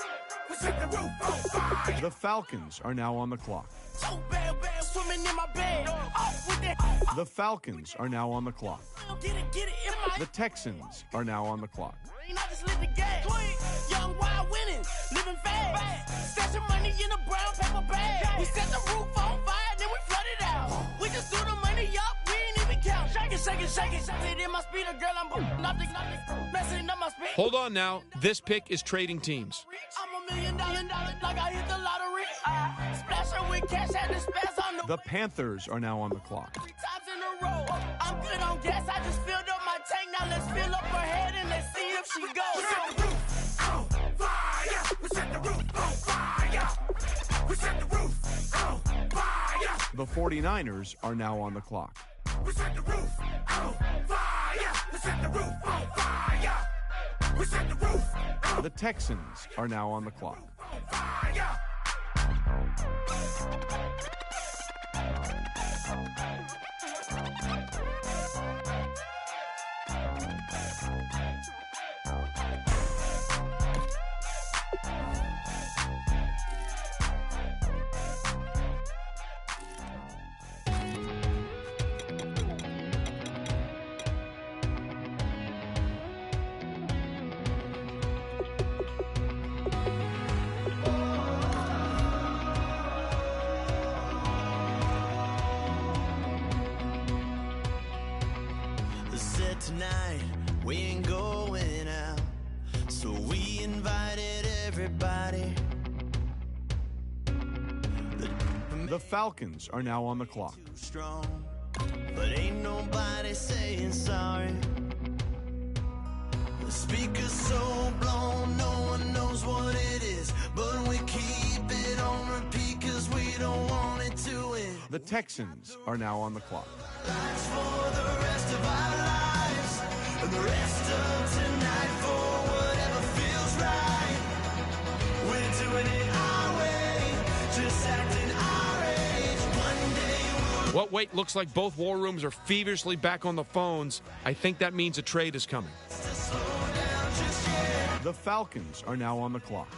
We set the roof on fire. The Falcons are now on the clock. So bad, swimming in my bed. Off with it. The Falcons are now on the clock. Get it in my. The Texans are now on the clock. I just lit the gas. Young, wild, winning, living fast. Stashing money in a brown paper bag. We set the roof on fire, then we flood it out. We just threw the money up, we ain't even count. Shake it, shake it, shake it. Shake it in my speeder, girl, I'm nothing, messing up my speed. Hold on now. This pick is trading teams. I'm $1 million, like I hit the lottery. Splash her with cash, had the spaz on the. The Panthers are now on the clock. 3 times in a row. I'm good on gas, I just filled up my tank. Now let's fill up her head and let's see if she goes. We set the roof on fire. We set the roof on fire. We set the roof on fire. The 49ers are now on the clock. We set the roof on fire. We set the roof on fire. We set the roof on The Texans are now on the clock. fire. Said tonight we ain't going out, so we invited everybody. The Falcons are now on the clock. Strong, but ain't nobody saying sorry. The speaker's so blown, no one knows what it is, but we keep it on repeat 'cause we don't want it to end. The Texans are now on the clock. Lights for the rest of our lives, and the rest of tonight for whatever feels right. We're doing it our way, just acting our age. One day we'll. What wait, looks like both war rooms are feverishly back on the phones. I think that means a trade is coming. The Falcons are now on the clock.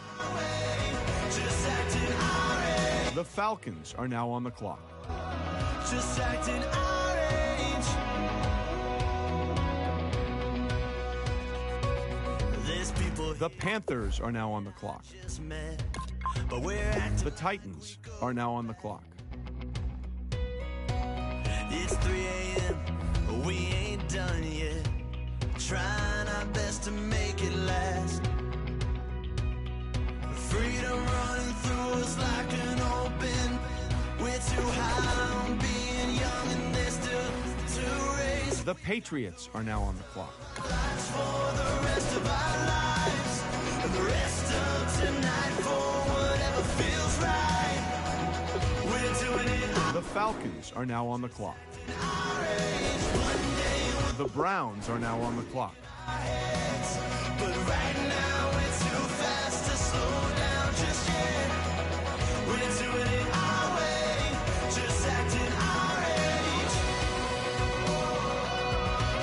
The Falcons are now on the clock. just acting our age. There's people. The Panthers are now on the clock. Just met, but we're acting. The Titans are now on the clock. It's 3 a.m. We ain't done yet. Trying our best to make it last. Freedom running through us like an open. We're too high on being young and there's still to raise. The Patriots are now on the clock. Lives for the rest of our lives. And the rest of tonight for whatever feels right. We're doing it. The Falcons are now on the clock. The Browns are now on the clock. But right now we're too fast to slow down just yet. We're doing it our way, just acting our age.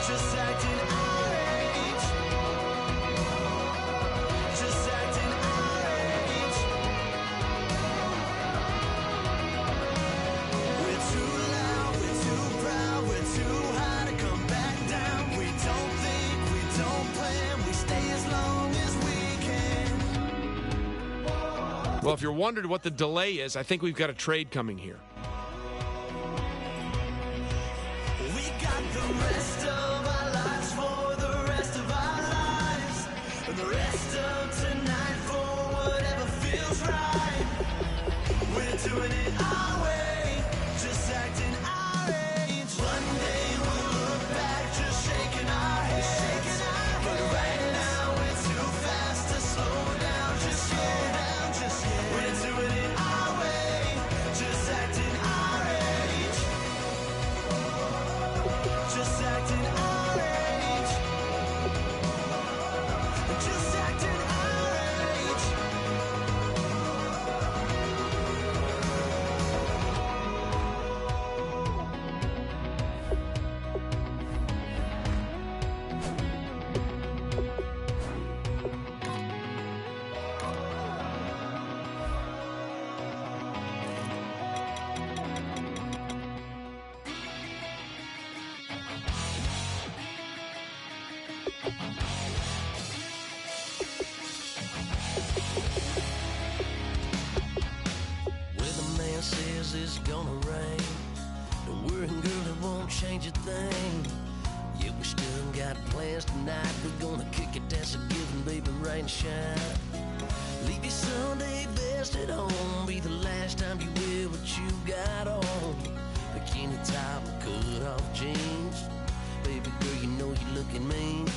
Just acting our age. Just acting our age. We're too loud, we're too proud, we're too high to come back down. We don't think, we don't plan, we stay as long as we can. Well, if you're wondering what the delay is, I think we've got a trade coming here. We got the rest of our lives for the rest of our lives. And the rest of tonight for whatever feels right. We're doing it our way, just acting our age. One day we'll look back, just shaking our heads. But right now we're too fast to slow down just yet. We're doing it our way, just acting our age. Just acting our age. Just acting our age. Weatherman says it's gonna rain. Don't worry, girl, it won't change a thing. Yeah, we still got plans tonight. We're gonna kick it, that's a given, baby, rain or shine. Leave your Sunday best at home. Be the last time you wear what you got on. Bikini top and cut off jeans. Baby girl, you know you looking mean.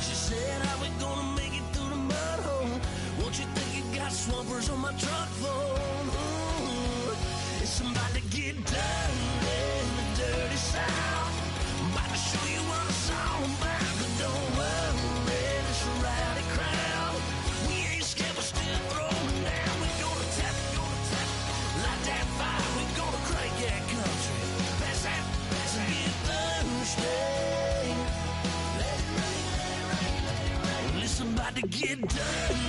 She said, how we gonna make it through the mud hole? Won't you think you got swampers on my truck phone? Ooh, it's about to get dirty in the dirty south. I'm about to show you what it's all about. But don't worry, it's a rowdy crowd. We ain't scared, we're still throwing down. We're gonna tap, light that fire. We're gonna crank that country. Pass that, get thirsty. Let it rain, let it rain, let it rain. Well, it's about to get dirty.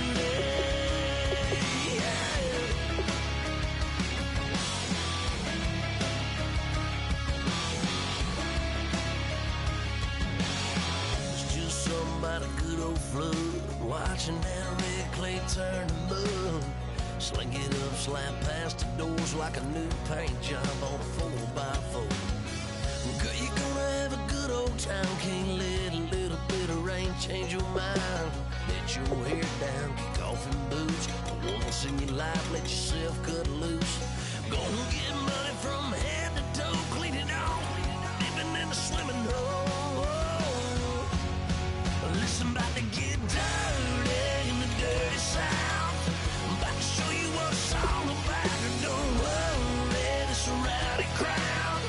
It's just something about a good old flood. Watching that red clay turn to mud. Sling it up, slap past the doors like a new paint job on a 4x4. Girl, you're gonna have a good old time. Can't let a little bit of rain change your mind. Let your hair down, kick off in boots. Once in your life, let yourself cut loose. Gonna get money from head to toe, clean it off. Living in a swimming hole. Listen, about to get dirty in the dirty south. I'm about to show you what it's all about. And don't worry, it's a rowdy crowd.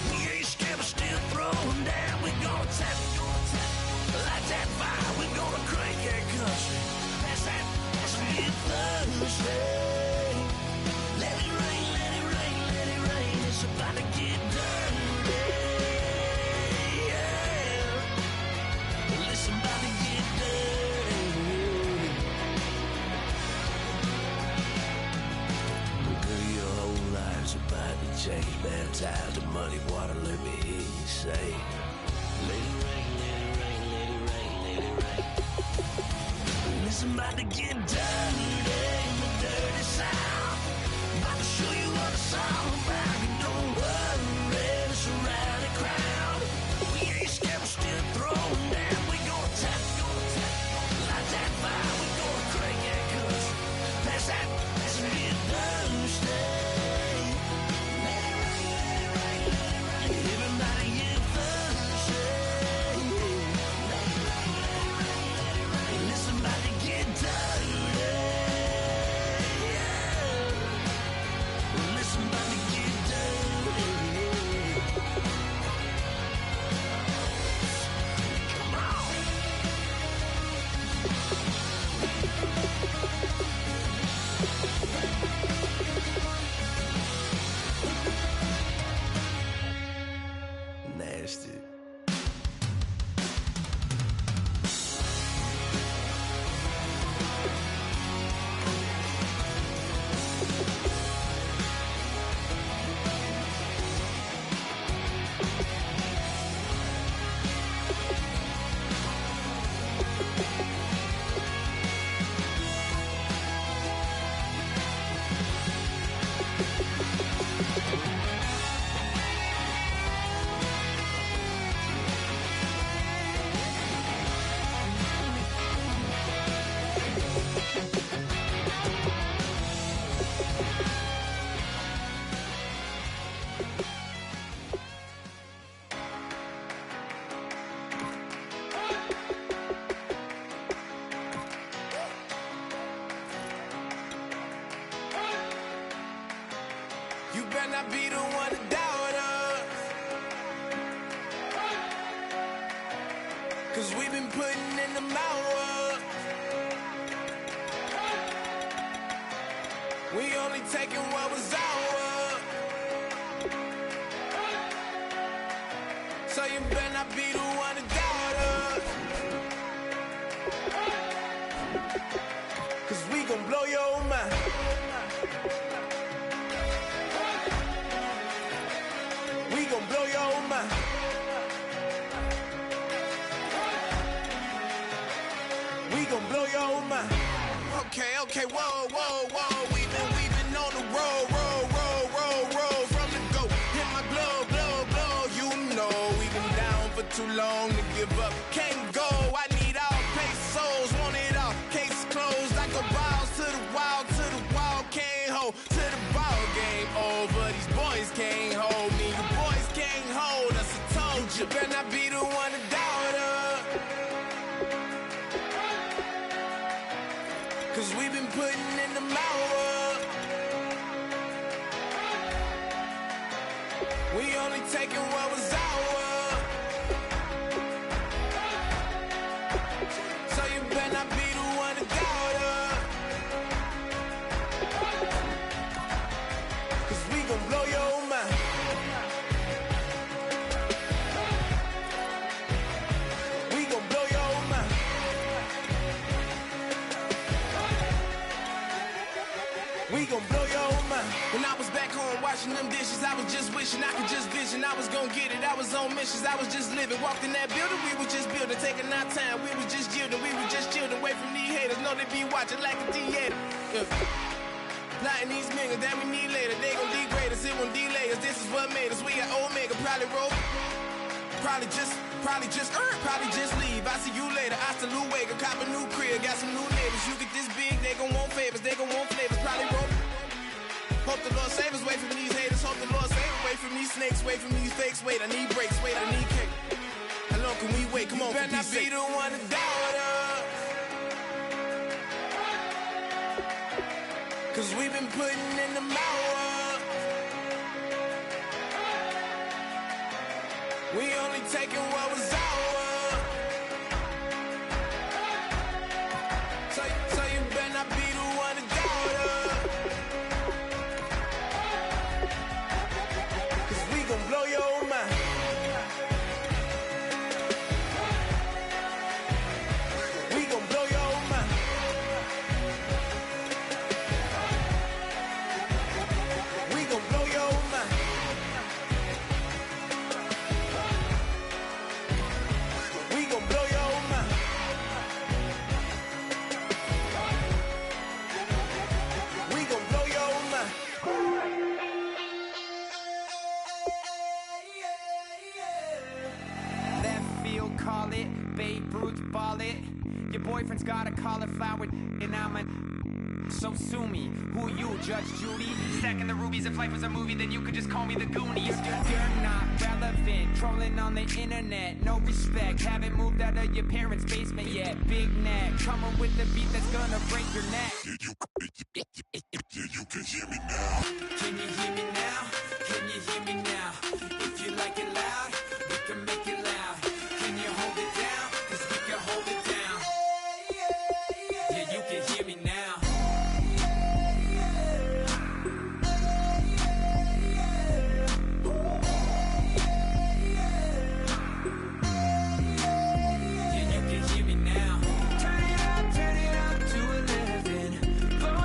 We ain't scared, we're still throwing down. We're gonna tap, light that fire. We're gonna crank that country. Pass that, get thirsty. Let it rain, let it rain, let it rain. It's about to get dirty. Yeah. Listen, about to get dirty. Baptized in muddy water, let me hear you say, let it rain, let it rain, let it rain, let it rain. Listen, about to get dirty in the dirty South. About to show you what it's all about. You don't worry, the surrounding crowd. We ain't scared, we're still throwing down. We gonna tap, light that fire. We gonna crank that cuss. Pass that, pass it, get Thursday. Everybody get Thursday. Listen, about to get dirty. Listen, about to get dirty. Come on. Nasty. You better not be the one to doubt us. Cause we've been putting in the hours. We only taking what was ours. So you better not be the one to doubt us. Cause we gon' blow your mind. We gon' blow your mind. We gon' blow your mind. Okay, whoa, whoa, whoa. We've been on the road, roll from the go. Hit my blow. You know we've been down for too long to give up. Can't go. I need all pesos, want it all. Case closed. I go balls to the wall, can't hold to the ball game over. These boys can't hold me. The boys can't hold us. I told you, better not be the one to doubt us. Cause we've been putting in the hours. We only taking what was ours. So you better not be the one to doubt us. Cause we gon' blow your mind. We gon' blow your mind. We gon' blow your mind. When I was back home washing them dishes, I was just wishing I could just vision. I was gon' get it, I was on missions, I was just living. Walked in that building, we was just building, taking our time. We was just yielding, we was just chilling away from these haters. Know they be watching like a theater. Plotting these niggas that we need later. They gon' degrade us, it won't delay us. This is what made us. We got Omega, probably roll. Probably just leave. I see you later. I salute Wake, cop a new crib, got some new neighbors. You get this big, they gon' want favors, they gon' want flavors. Probably roll. Hope the Lord save us, wait from these haters. Hope the Lord save us, wait from these snakes, wait from these fakes. Wait, I need breaks, wait, I need cake. How long can we wait? Come on, better not be the one to doubt us. Cause we've been putting in the hours. We only taking what was ours. So you better not be the one to doubt us. Cause we gon' blow your mind. We gon' blow your mind. We gon' blow your mind. wallet. Your boyfriend's got a cauliflower, and I'm a. So sue me. Who you, Judge Judy? Stacking the rubies. If life was a movie, then you could just call me the Goonies. You're not relevant. Trolling on the internet. No respect. Haven't moved out of your parents' basement yet. Big neck. Coming with the beat that's gonna break your neck. You can hear me now. Can you hear me now? Can you hear me now? If you like it loud, we can make it loud. Can you hold it down? 'Cause we can hold it down. Yeah, you can hear me now. Yeah, you can hear me now. Turn it up to 11. Blow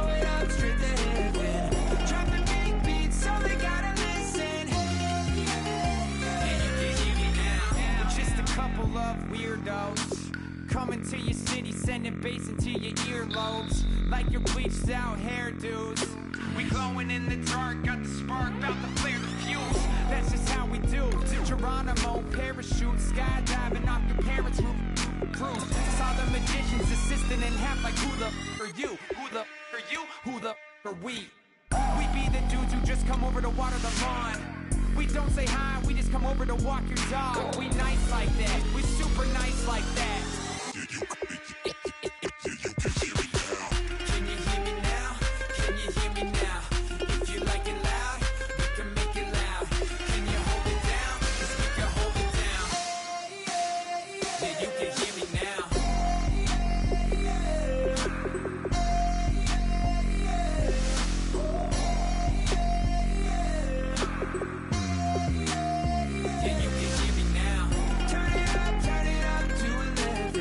it up, straight to heaven. Dropping big beats, so they gotta listen. Yeah, you can hear me now. We're just a couple of weirdos coming to your city, sending bass into your earlobes like your bleached out hairdos. We glowing in the dark, got the spark, about to flare the fuse. That's just how we do. To Geronimo, parachute, skydiving off your parents' roof. Cruise. Saw the magician's assistant in half, like who the are you? Who the are you? Who the are we? We be the dudes who just come over to water the lawn. We don't say hi, we just come over to walk your dog. We nice like that, we super nice like that. Can you hear me now? Can you hear me now? If you like it loud, we can make it loud. Can you hold it down? 'Cause we can hold it down. Yeah, you can hear me now. Yeah, you can hear me now. Turn it up to 11.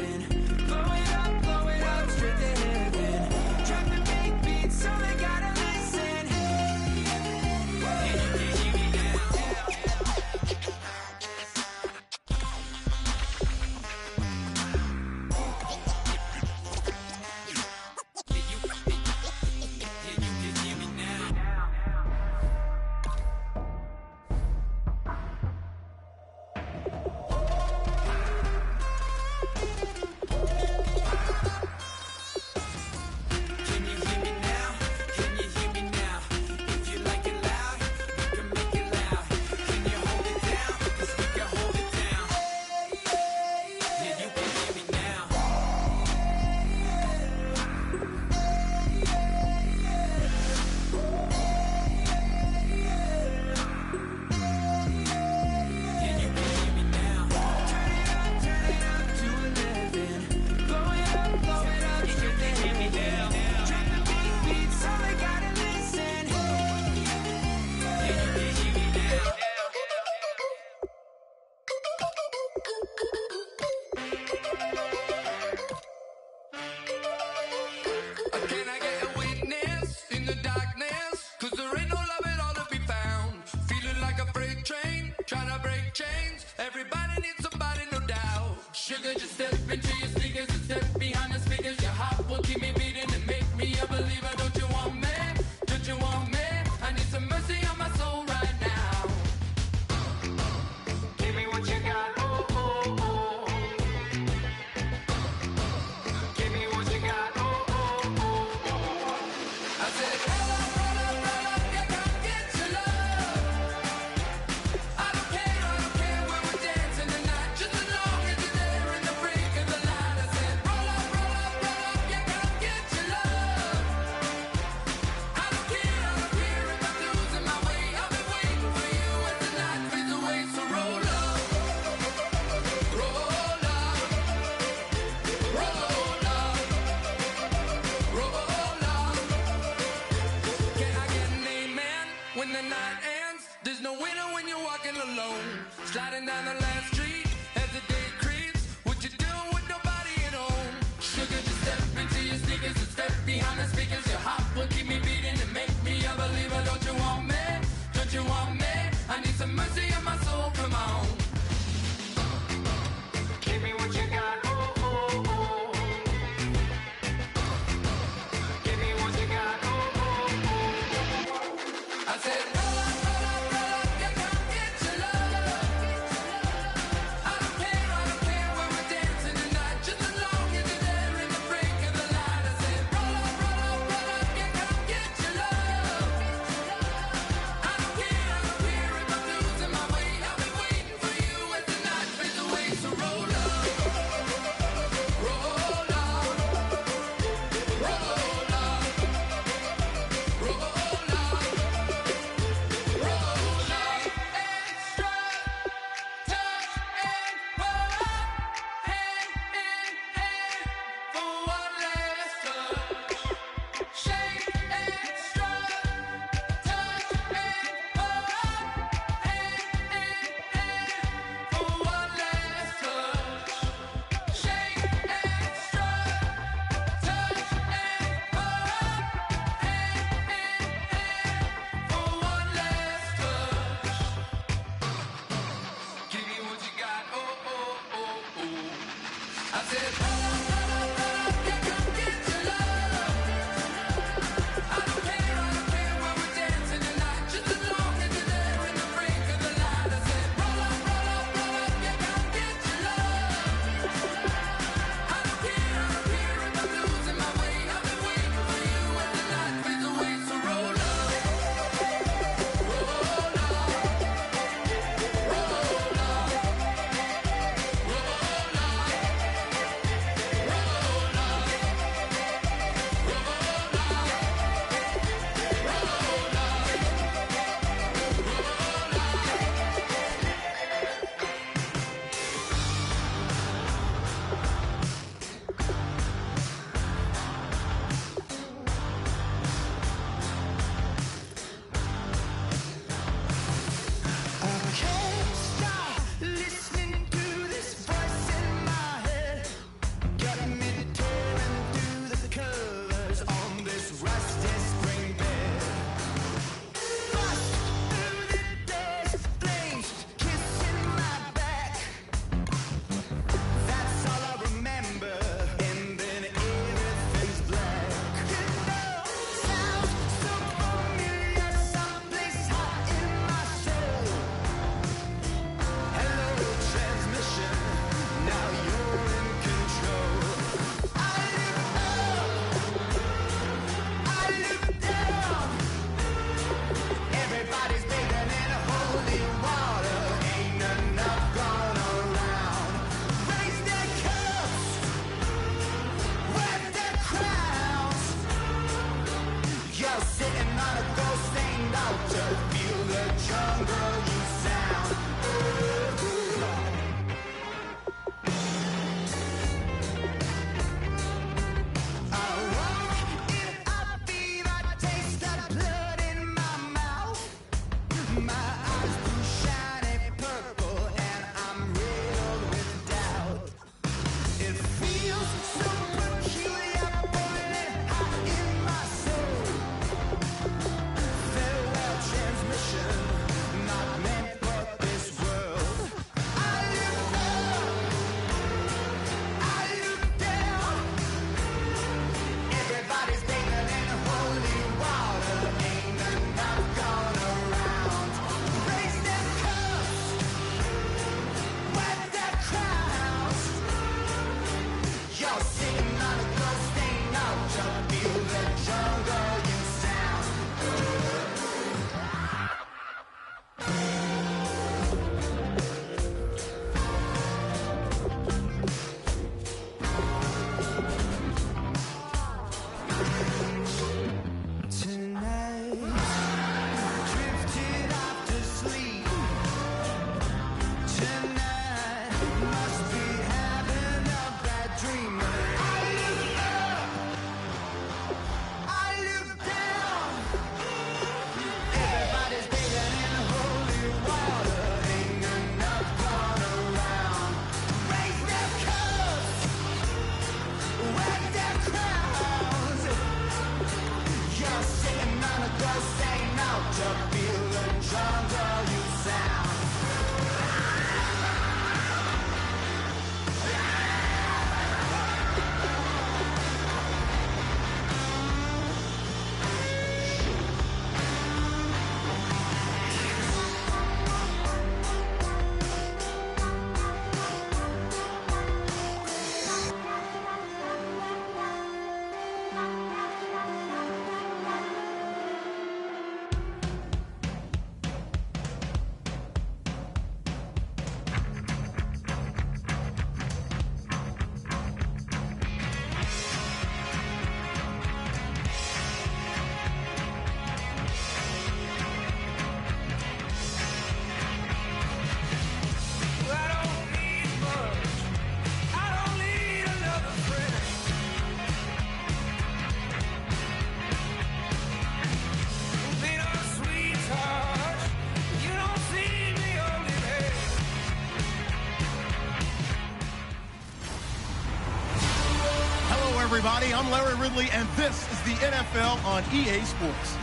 everybody. I'm Larry Ridley, and this is the NFL on EA Sports.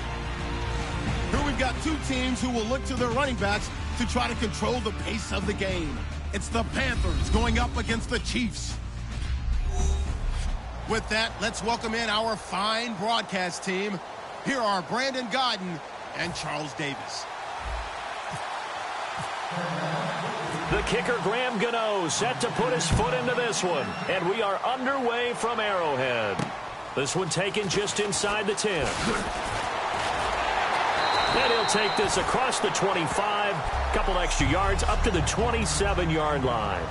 Here we've got two teams who will look to their running backs to try to control the pace of the game. It's the Panthers going up against the Chiefs. With that, let's welcome in our fine broadcast team. Here are Brandon Godden and Charles Davis. The kicker, Graham Gano, set to put his foot into this one. And we are underway from Arrowhead. This one taken just inside the 10. And he'll take this across the 25, couple extra yards, up to the 27-yard line.